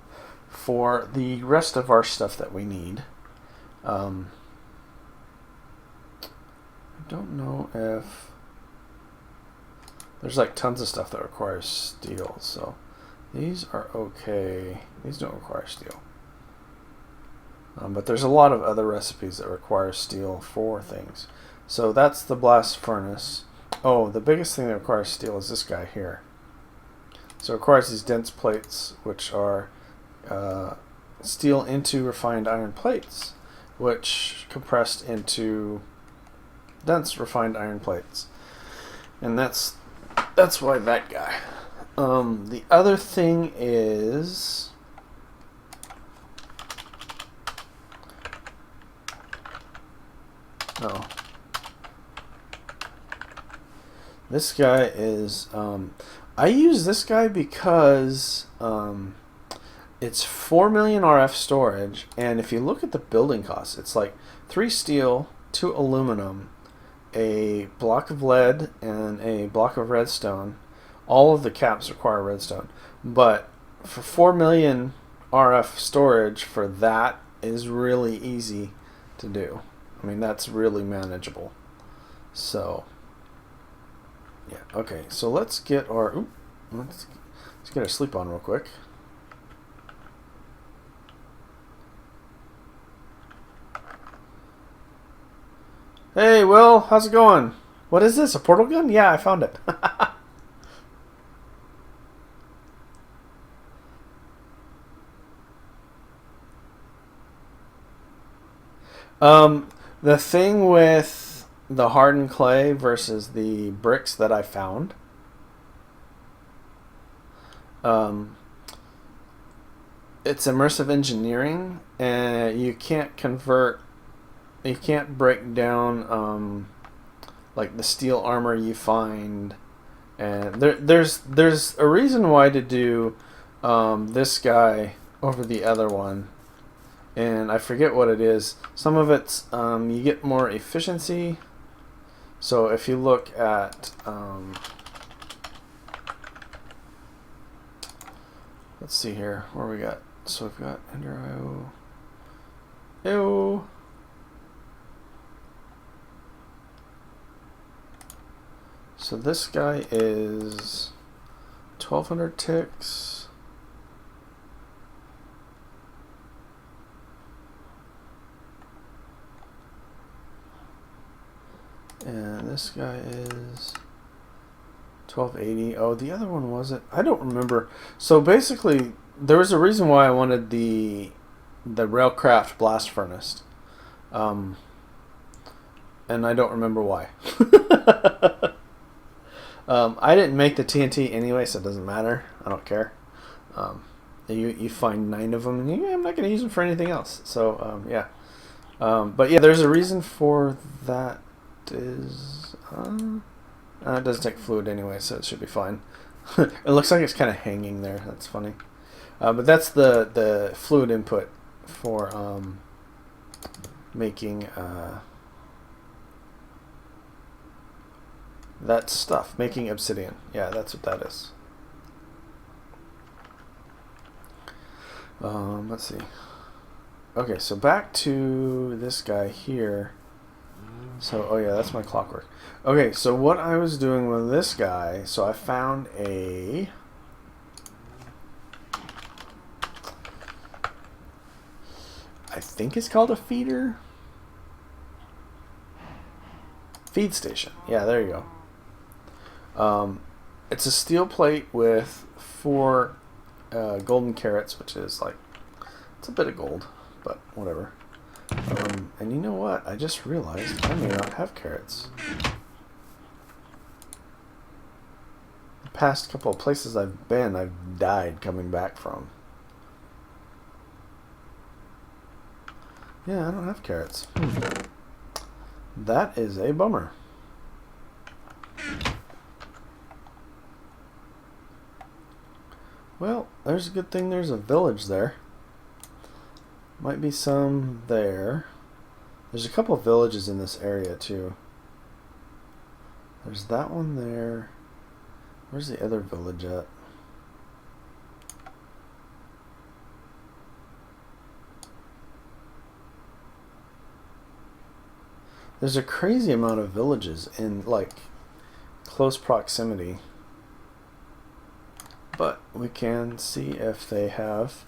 Speaker 1: for the rest of our stuff that we need. I don't know if there's like tons of stuff that requires steel, so these are okay. These don't require steel. But there's a lot of other recipes that require steel for things. So that's the blast furnace. Oh, the biggest thing that requires steel is this guy here. So it requires these dense plates, which are steel into refined iron plates, which compressed into dense refined iron plates. And that's why that guy. The other thing is, this guy is, I use this guy because it's 4 million RF storage, and if you look at the building costs, it's like 3 steel, 2 aluminum, a block of lead, and a block of redstone. All of the caps require redstone, but for 4 million RF storage for that is really easy to do. I mean, that's really manageable. So yeah, okay, so let's get our let's get our sleep on real quick. Hey, Will, how's it going? What is this, a portal gun? Yeah, I found it. The thing with the hardened clay versus the bricks that I found, it's immersive engineering, and you can't break down like the steel armor you find, and there's a reason why to do this guy over the other one, and I forget what it is. Some of it's you get more efficiency. So if you look at let's see here where we got. So we've got Ender IO. So this guy is 1200 ticks. And this guy is 1280. Oh, the other one wasn't. I don't remember. So basically, there was a reason why I wanted the Railcraft blast furnace, and I don't remember why. I didn't make the TNT anyway, so it doesn't matter. I don't care. You find 9 of them, and I'm not going to use them for anything else. So yeah, but yeah, there's a reason for that. Is it doesn't take fluid anyway, so it should be fine. It looks like it's kind of hanging there. That's funny. But that's the fluid input for making that stuff, making obsidian. Yeah, that's what that is. Let's see. Okay, so back to this guy here. So, oh yeah, that's my clockwork. Okay, so what I was doing with this guy, so I found a... I think it's called a feeder? Feed station. Yeah, there you go. It's a steel plate with 4 golden carrots, which is like... It's a bit of gold, but whatever. And you know what? I just realized I may not have carrots. The past couple of places I've been, I've died coming back from. Yeah, I don't have carrots. That is a bummer. Well, there's a good thing there's a village there. Might be some there. There's a couple of villages in this area too. There's that one there. Where's the other village at? There's a crazy amount of villages in like close proximity. But we can see if they have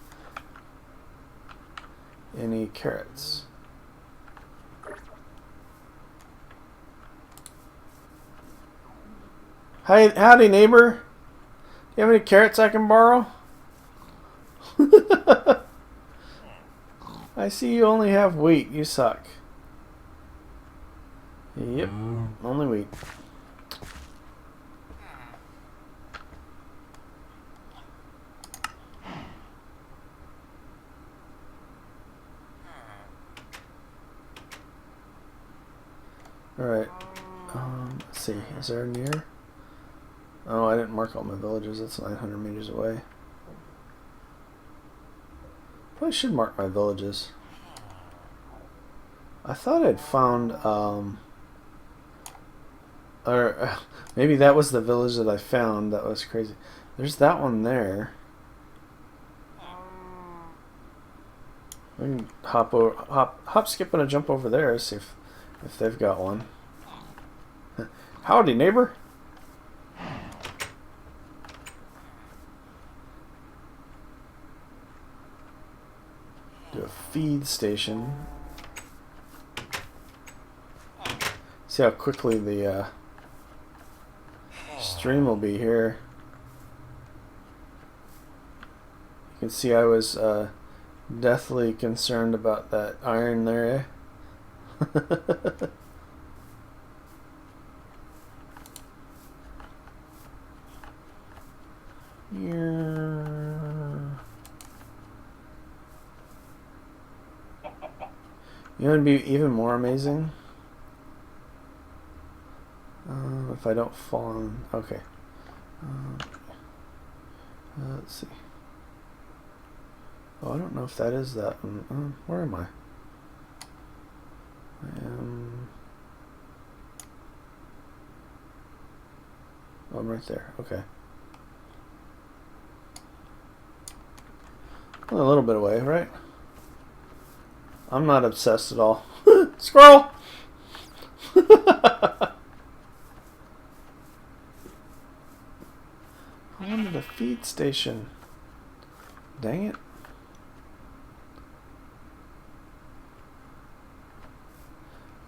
Speaker 1: any carrots. Hi, howdy neighbor. Do you have any carrots I can borrow? I see you only have wheat. You suck. Yep, only wheat. Alright. Let's see. Is there a near? Oh, I didn't mark all my villages. That's 900 meters away. Probably should mark my villages. I thought I'd found, or maybe that was the village that I found. That was crazy. There's that one there. We can hop, skip, and a jump over there. See if they've got one. Howdy, neighbor. Do a feed station. See how quickly the stream will be here. You can see I was deathly concerned about that iron there, eh? You know, it'd be even more amazing if I don't fall on. Okay. Let's see. Oh, I don't know if that is that one. Where am I? I am. Oh, I'm right there. Okay. A little bit away, right? I'm not obsessed at all. Squirrel! I wanted a feed station. Dang it.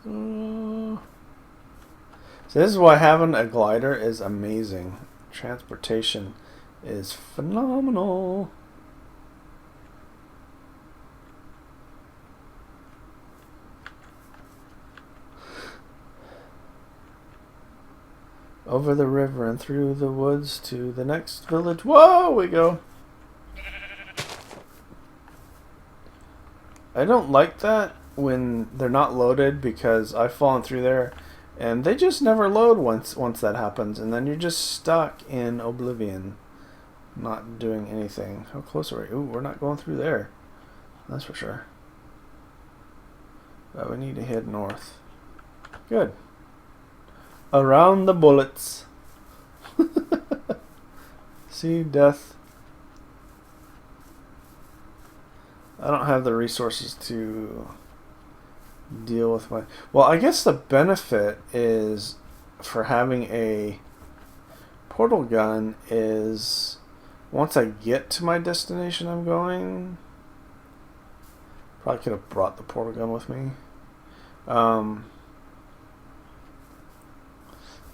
Speaker 1: So this is why having a glider is amazing. Transportation is phenomenal. Over the river and through the woods to the next village. Whoa, we go. I don't like that when they're not loaded, because I've fallen through there and they just never load once that happens, and then you're just stuck in oblivion, not doing anything. How close are we? Ooh, we're not going through there. That's for sure. But we need to head north. Good. Around the bullets. See, death. I don't have the resources to deal with my... Well, I guess the benefit is for having a portal gun is once I get to my destination I'm going... Probably could have brought the portal gun with me.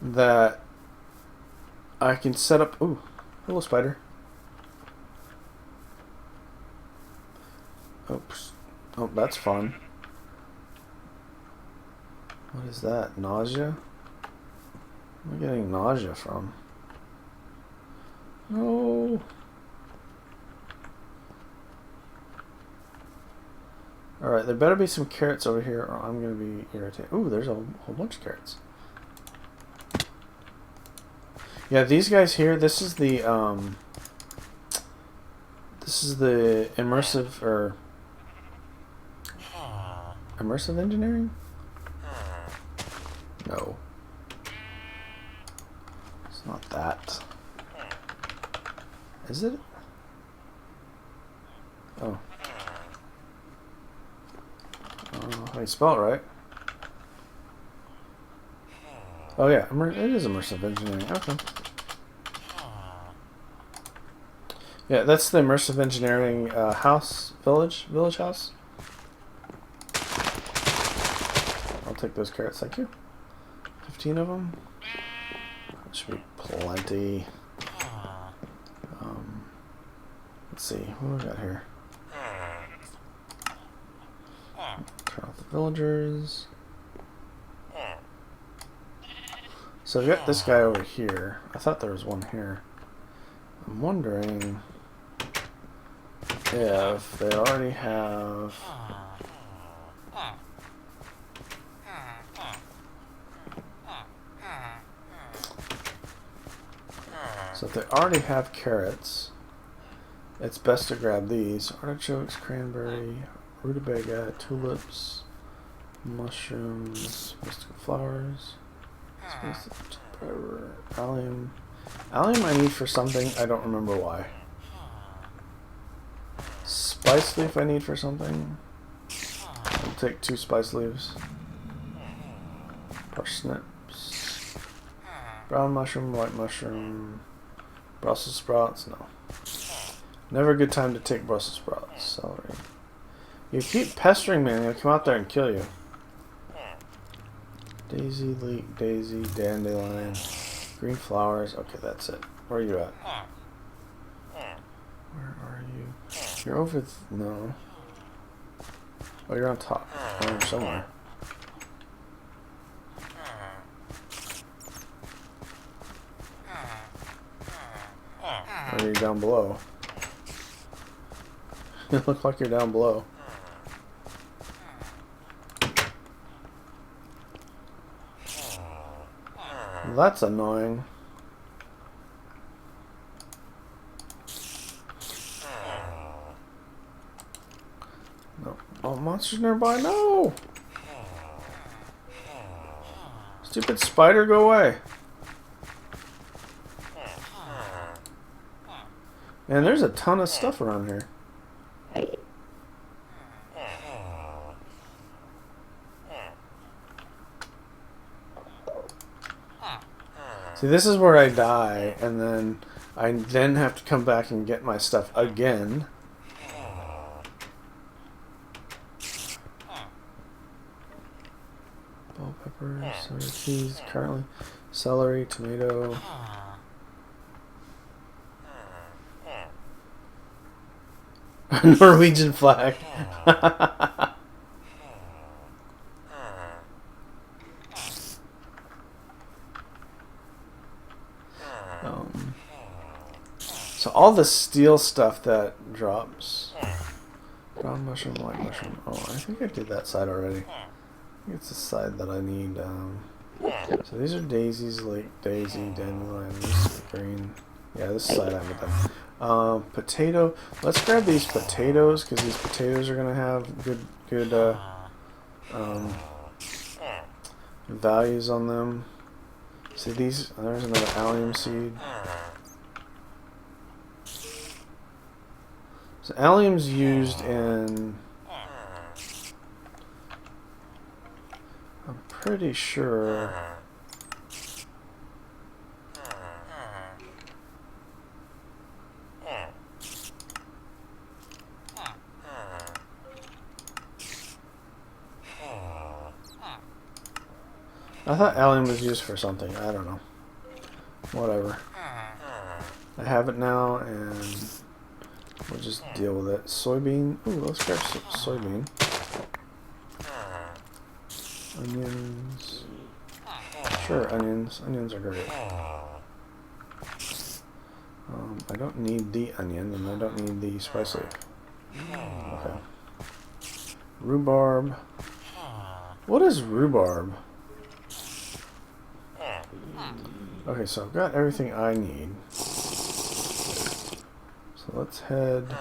Speaker 1: That I can set up... Ooh, hello spider. Oops. Oh, that's fun. What is that? Nausea? Where am I getting nausea from? No. Alright, there better be some carrots over here or I'm going to be irritated. Ooh, there's a whole bunch of carrots. Yeah, these guys here, this is the immersive, or immersive engineering? No. It's not that. Is it? Oh. How you spell it right? Oh yeah, it is immersive engineering. Okay. Yeah, that's the immersive engineering village house. I'll take those carrots, thank you. 15 of them. That should be plenty. Let's see, what do we got here? Turn off the villagers. So we got this guy over here. I thought there was one here. I'm wondering if they already have... So if they already have carrots, it's best to grab these. Artichokes, cranberry, rutabaga, tulips, mushrooms, mystical flowers, pepper, allium. Allium I need for something, I don't remember why. Spice leaf I need for something. I'll take 2 spice leaves. Parsnips. Brown mushroom, white mushroom. Brussels sprouts, no. Never a good time to take Brussels sprouts. Celery. You keep pestering me and I'll come out there and kill you. Daisy, leek, daisy, dandelion. Green flowers. Okay, that's it. Where are you at? Where are you? You're over... no. Oh, you're on top. Oh, you're somewhere. Or are you down below? You look like you're down below. That's annoying. No. Oh, monsters nearby? No! Stupid spider, go away. Man, there's a ton of stuff around here. See, this is where I die, and then I have to come back and get my stuff again. Bell pepper, soda cheese, currently celery, tomato. Norwegian flag. So all the steel stuff that drops. Brown mushroom, white mushroom. Oh, I think I did that side already. I think it's the side that I need. So these are daisies, like daisy, dandelion, this is green. Yeah, this side I haven't done. Potato. Let's grab these potatoes because these potatoes are gonna have good values on them. See these? There's another allium seed. So allium's used in... I'm pretty sure... I thought allium was used for something. I don't know. Whatever. I have it now, and we'll just deal with it. Soybean. Ooh, let's grab soybean. Onions. Sure, onions. Onions are great. I don't need the onion, and I don't need the spice leaf. Okay. Rhubarb. What is rhubarb? Okay, so I've got everything I need. So let's head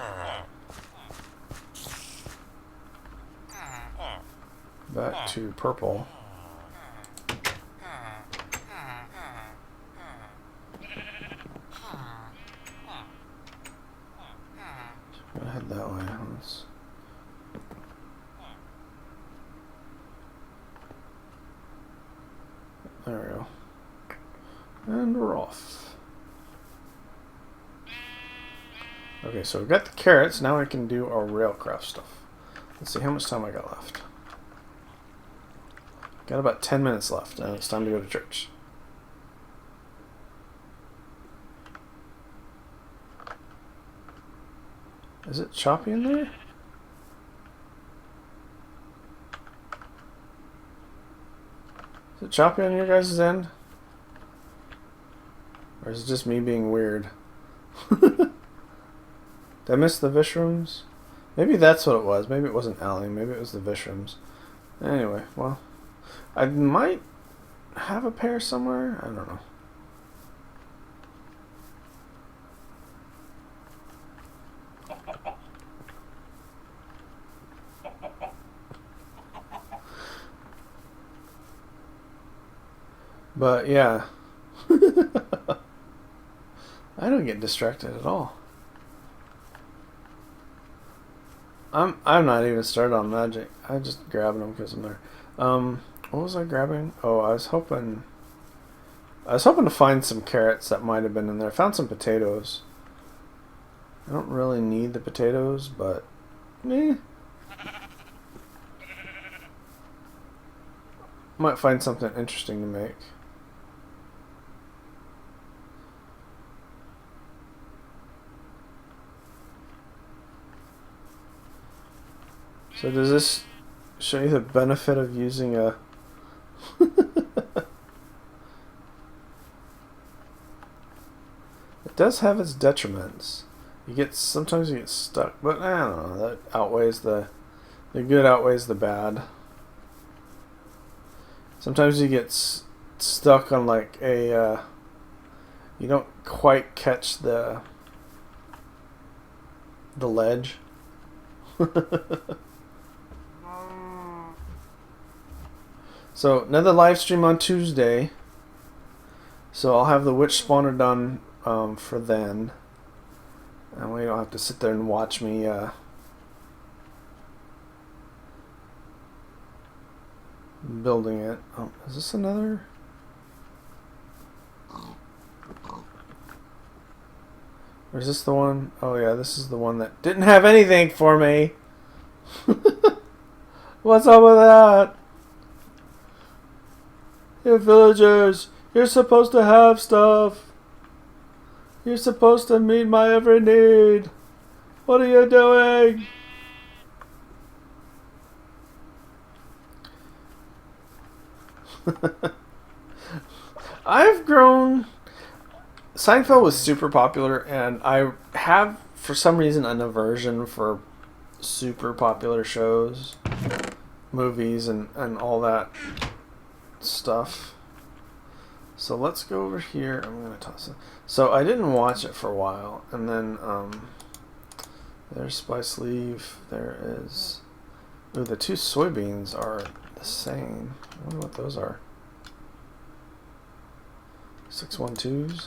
Speaker 1: back to purple. So I'll head that way. There we go. And we're off. Okay, so we've got the carrots. Now I can do our railcraft stuff. Let's see how much time I got left. Got about 10 minutes left, and it's time to go to church. Is it choppy in there? Is it choppy on your guys' end? Or is it just me being weird? Did I miss the vishrooms? Maybe that's what it was. Maybe it wasn't allium. Maybe it was the vishrooms. Anyway, well, I might have a pair somewhere. I don't know. But yeah. I don't get distracted at all. I'm not even started on magic. I'm just grabbing them because I'm there. What was I grabbing? Oh, I was hoping to find some carrots that might have been in there. I found some potatoes. I don't really need the potatoes, but might find something interesting to make. So does this show you the benefit of using a... It does have its detriments. Sometimes you get stuck, but I don't know, that outweighs the good outweighs the bad. Sometimes you get stuck on like a you don't quite catch the ledge. So another live stream on Tuesday. So I'll have the witch spawner done for then, and we don't have to sit there and watch me building it. Oh, is this another? Or is this the one? Oh yeah, this is the one that didn't have anything for me. What's up with that? You're villagers. You're supposed to have stuff. You're supposed to meet my every need. What are you doing? I've grown. Seinfeld was super popular, and I have, for some reason, an aversion for super popular shows, movies, and all that stuff. So let's go over here. I'm going to toss it. So I didn't watch it for a while, and then there's Spice Leaf. There is... Ooh, the two soybeans are the same. I wonder what those are. 612s.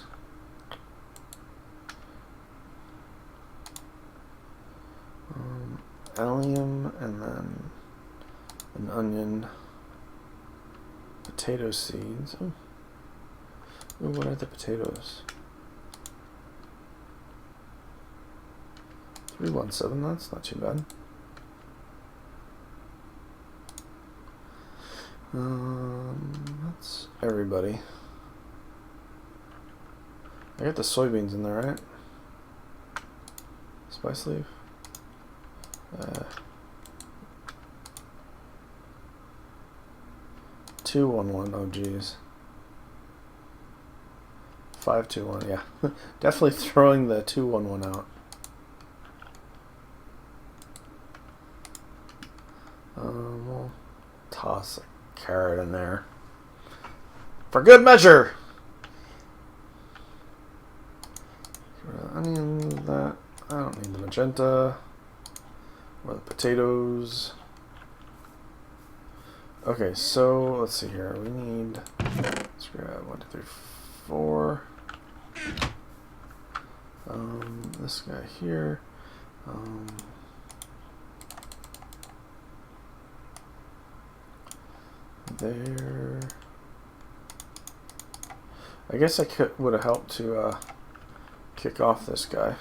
Speaker 1: Allium, and then an onion. Potato seeds. Ooh, what are the potatoes? 317, that's not too bad. That's everybody. I got the soybeans in there, right? Spice leaf. 211. Oh geez. 521. Yeah, definitely throwing the 211 out. We'll toss a carrot in there for good measure. Onion, that I don't need the magenta or the potatoes. Okay, so let's see here. We need, let's grab 1, 2, 3, 4. This guy here. There. I guess I would have helped to kick off this guy.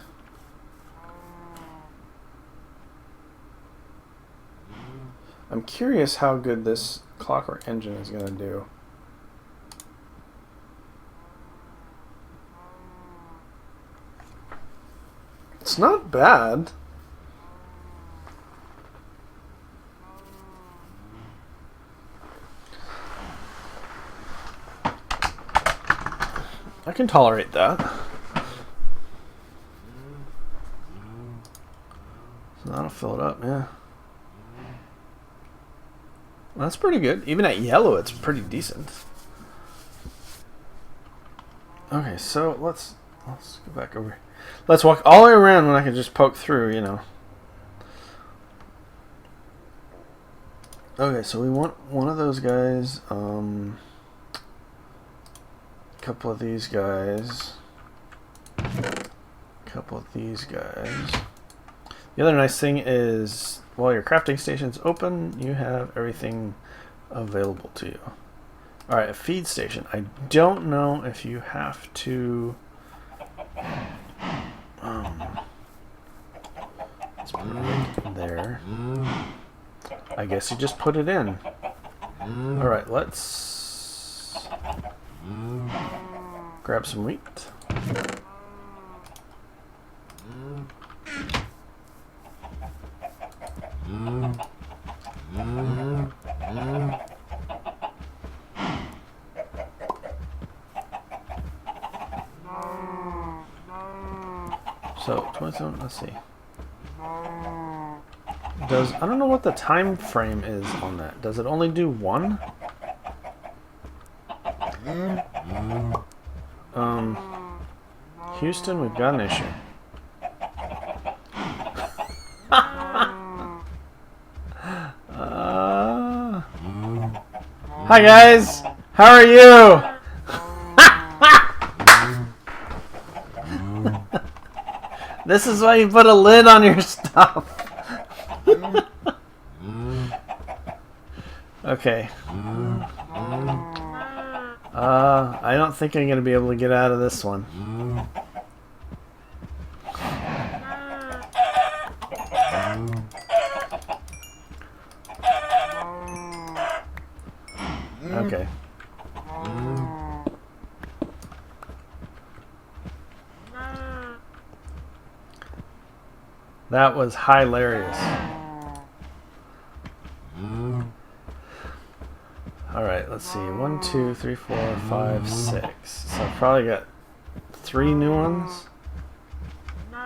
Speaker 1: I'm curious how good this clockwork engine is going to do. It's not bad. I can tolerate that. So that'll fill it up, yeah. Well, that's pretty good. Even at yellow, it's pretty decent. Okay, so let's go back over. Let's walk all the way around when I can just poke through, you know. Okay, so we want one of those guys. couple of these guys. Couple of these guys. The other nice thing is, while your crafting station's open, you have everything available to you. Alright, a feed station. I don't know if you have to... let's put it there. I guess you just put it in. Alright, let's grab some wheat. So 27, let's see. I don't know what the time frame is on that. Does it only do one? Houston, we've got an issue. Hi guys, how are you? This is why you put a lid on your stuff. Okay. I don't think I'm gonna be able to get out of this one. Okay. That was hilarious. Alright, let's see. 1, 2, 3, 4, 5, 6. So I've probably got 3 new ones. You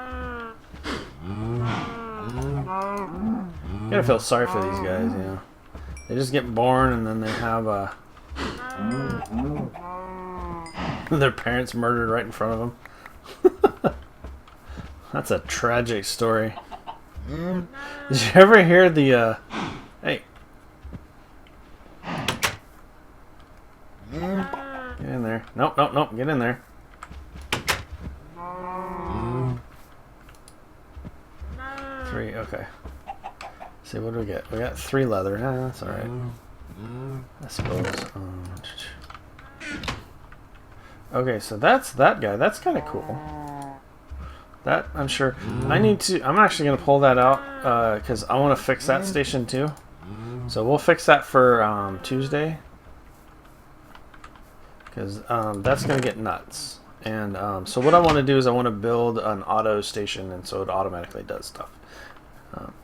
Speaker 1: gotta feel sorry for these guys, you know. They just get born and then they have their parents murdered right in front of them. That's a tragic story. Did you ever hear the hey. Get in there. Nope, nope, nope, get in there. Three, okay. Let's see, what do we get? We got 3 leather. That's alright. I suppose. Okay, so that's that guy. That's kind of cool. That, I'm sure. I'm actually going to pull that out because I want to fix that station too. So we'll fix that for Tuesday. Because that's going to get nuts. And so what I want to do is I want to build an auto station, and so it automatically does stuff.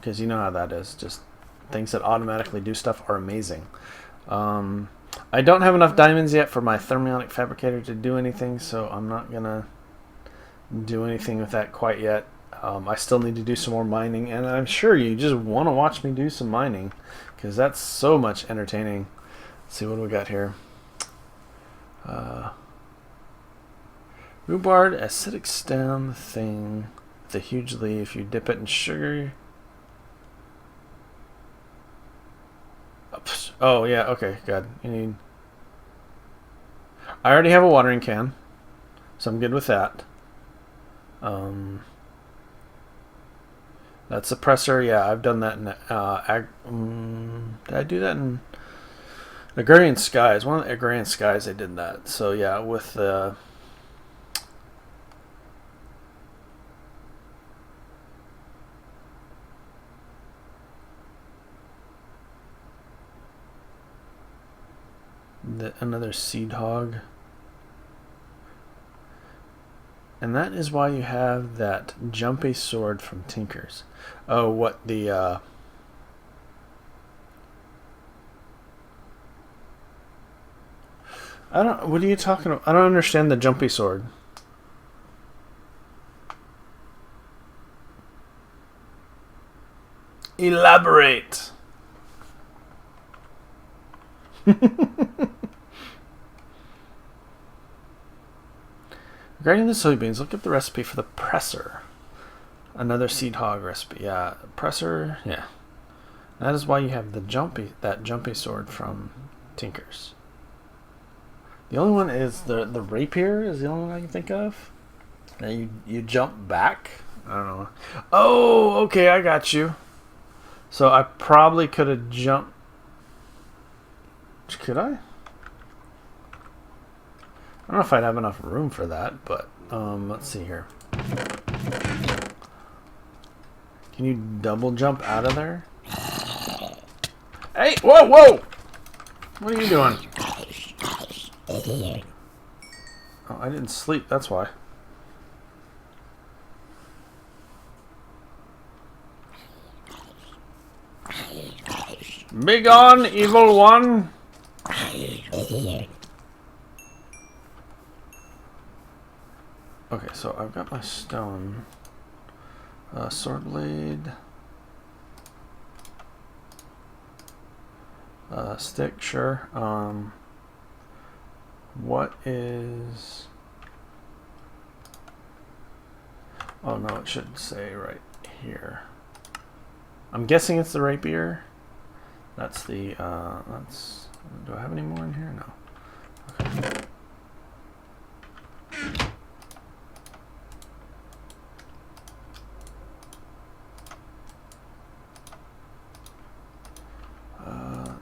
Speaker 1: Because you know how that is. Just things that automatically do stuff are amazing. I don't have enough diamonds yet for my thermionic fabricator to do anything, so I'm not going to do anything with that quite yet. I still need to do some more mining, and I'm sure you just want to watch me do some mining, because that's so much entertaining. Let's see, what do we got here? Rhubarb, acidic stem thing with a huge leaf. You dip it in sugar. Oops. Oh yeah, okay, good. You need. I already have a watering can, so I'm good with that. That suppressor, yeah, I've done that in did I do that in Agrarian Skies? One of the Agrarian Skies I did that. So yeah, with the another seed hog. And that is why you have that jumpy sword from Tinkers. Oh, what the what are you talking about? I don't understand the jumpy sword. Elaborate. Regarding the soybeans, look up the recipe for the presser. Another seed hog recipe. Yeah, presser. Yeah, that is why you have the jumpy sword from Tinkers. The only one is the rapier is the only one I can think of. And you jump back. I don't know. Oh, okay, I got you. So I probably could have jumped. Could I? I don't know if I'd have enough room for that, but let's see here. Can you double jump out of there? Hey, whoa, whoa! What are you doing? Oh, I didn't sleep, that's why. Begone, evil one! Okay, so I've got my stone. Sword blade. Stick, sure. What is... Oh no, it should say right here. I'm guessing it's the rapier. That's the, that's... Do I have any more in here? No. Okay.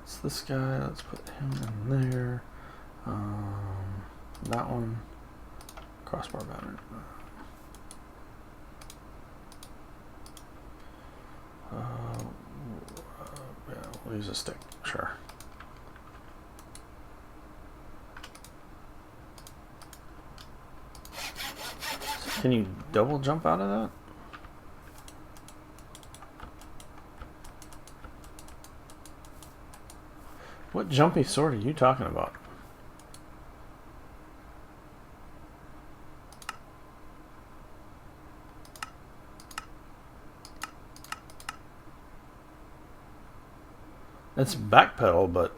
Speaker 1: It's this guy. Let's put him in there. That one. Crossbar banner. Yeah, we'll use a stick. Sure. Can you double jump out of that? What jumpy sword are you talking about? It's backpedal, but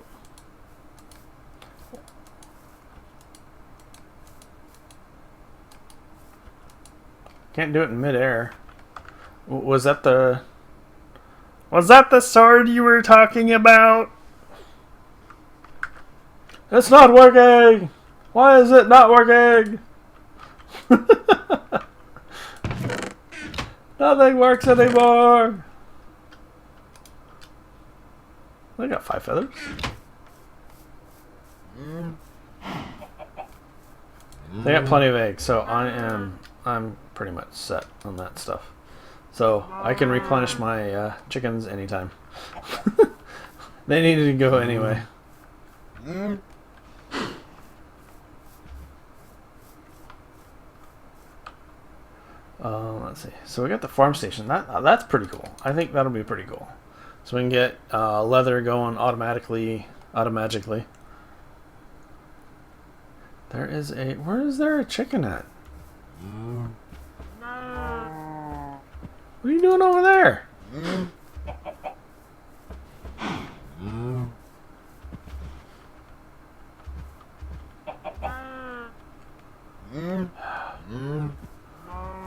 Speaker 1: can't do it in midair. Was that the sword you were talking about? It's not working! Why is it not working? Nothing works anymore! I got 5 feathers. They got plenty of eggs, so I'm pretty much set on that stuff. So I can replenish my chickens anytime. They needed to go anyway. Let's see. So we got the farm station. That's pretty cool. I think that'll be pretty cool. So we can get leather going automatically. There is a... Where is there a chicken at? What are you doing over there?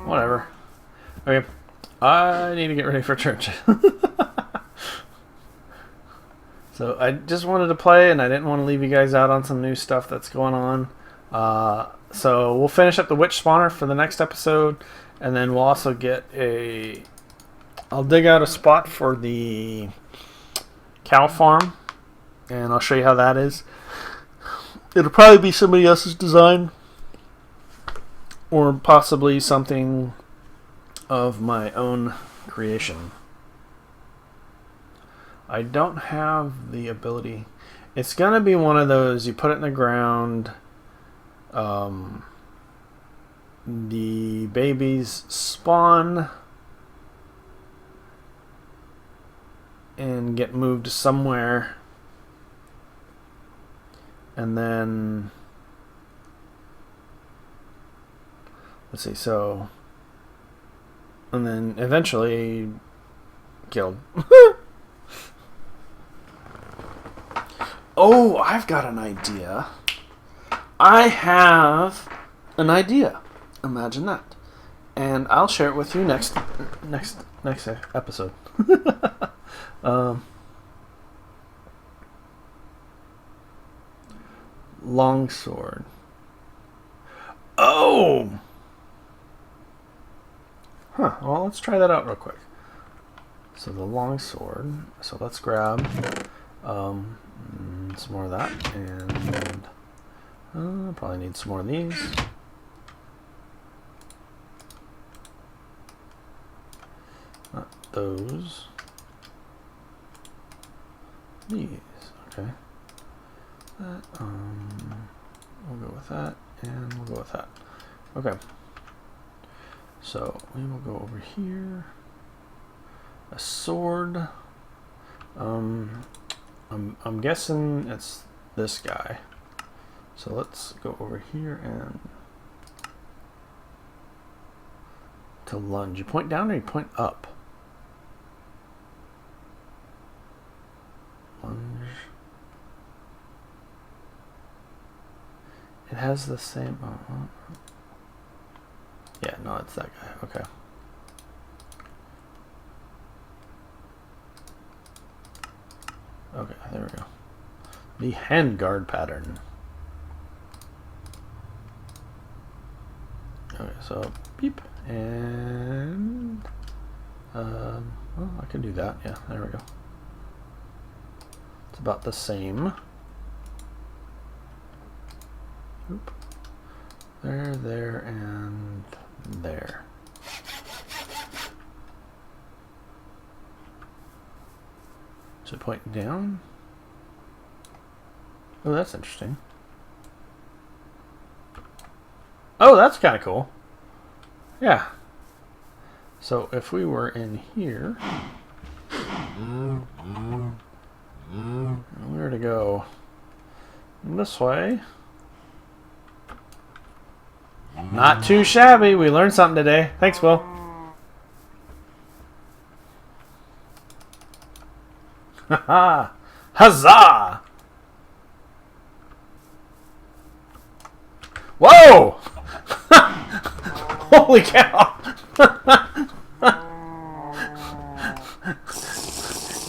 Speaker 1: Whatever. Okay. I need to get ready for church. So I just wanted to play, and I didn't want to leave you guys out on some new stuff that's going on. So we'll finish up the witch spawner for the next episode, and then we'll also get a... I'll dig out a spot for the cow farm, and I'll show you how that is. It'll probably be somebody else's design, or possibly something of my own creation. I don't have the ability. It's gonna be one of those, you put it in the ground, the babies spawn and get moved somewhere, and then let's see, so, and then eventually killed. Oh, I've got an idea. I have an idea. Imagine that. And I'll share it with you next episode. longsword. Oh! Huh, well, let's try that out real quick. So the longsword. So let's grab some more of that. And probably need some more of these. Not those. These. Okay. That, we'll go with that, and we'll go with that. Okay. So we will go over here. A sword. I'm guessing it's this guy. So let's go over here and to lunge. You point down or you point up? Lunge. It has the same. Yeah, no, it's that guy. Okay. Okay, there we go. The handguard pattern. Okay, so beep and well, I can do that. Yeah, there we go. It's about the same. Oop. There, and there. So point down. Oh, that's interesting. Oh, that's kind of cool. Yeah. So if we were in here, where to go? This way. Not too shabby. We learned something today. Thanks, Will. Haha! Huzzah! Whoa! Holy cow!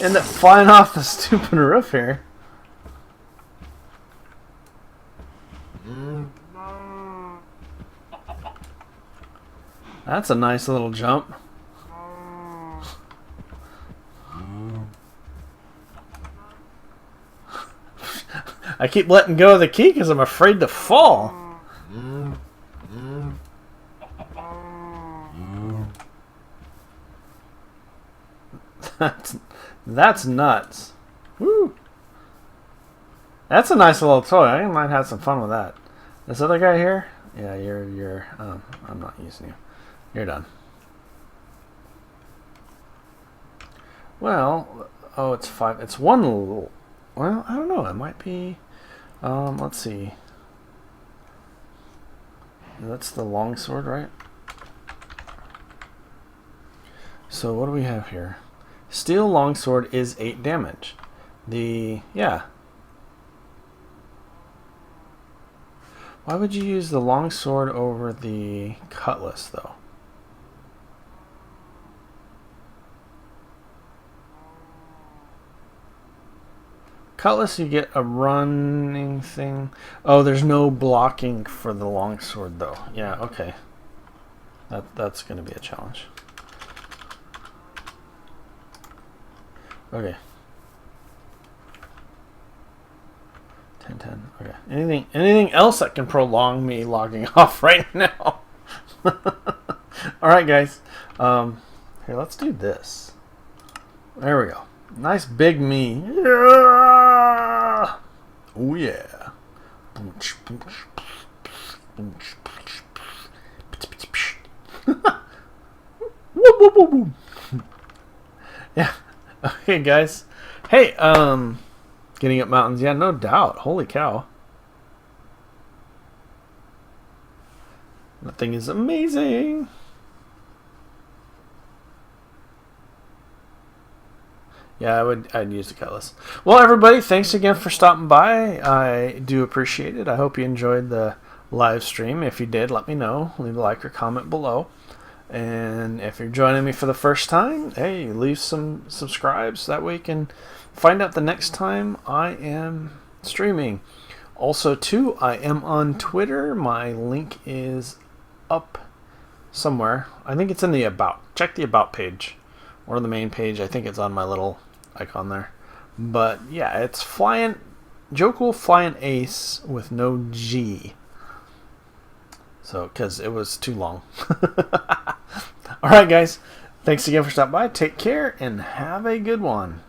Speaker 1: End up flying off the stupid roof here. That's a nice little jump. I keep letting go of the key because I'm afraid to fall. That's nuts. Woo! That's a nice little toy. I might have some fun with that. This other guy here? Yeah, you're I'm not using you. You're done. Well, oh, it's 5. It's one little. Well, I don't know. It might be. Let's see. That's the longsword, right? So what do we have here? Steel longsword is 8 damage. Yeah. Why would you use the longsword over the cutlass, though? Cutlass, you get a running thing. Oh, there's no blocking for the longsword, though. Yeah, okay. That's going to be a challenge. Okay. 10-10. Okay. Anything else that can prolong me logging off right now? All right, guys. Here, let's do this. There we go. Nice big me. Yeah! Oh yeah. Yeah. Okay, guys. Hey, getting up mountains. Yeah, no doubt. Holy cow. That thing is amazing. Yeah, I'd use the cutlass. Well, everybody, thanks again for stopping by. I do appreciate it. I hope you enjoyed the live stream. If you did, let me know. Leave a like or comment below. And if you're joining me for the first time, hey, leave some subscribes. That way you can find out the next time I am streaming. Also, too, I am on Twitter. My link is up somewhere. I think it's in the About. Check the About page or the main page. I think it's on my little icon there. But yeah, it's Flying Joe Cool Flying Ace with no G. So, because it was too long. All right, guys. Thanks again for stopping by. Take care and have a good one.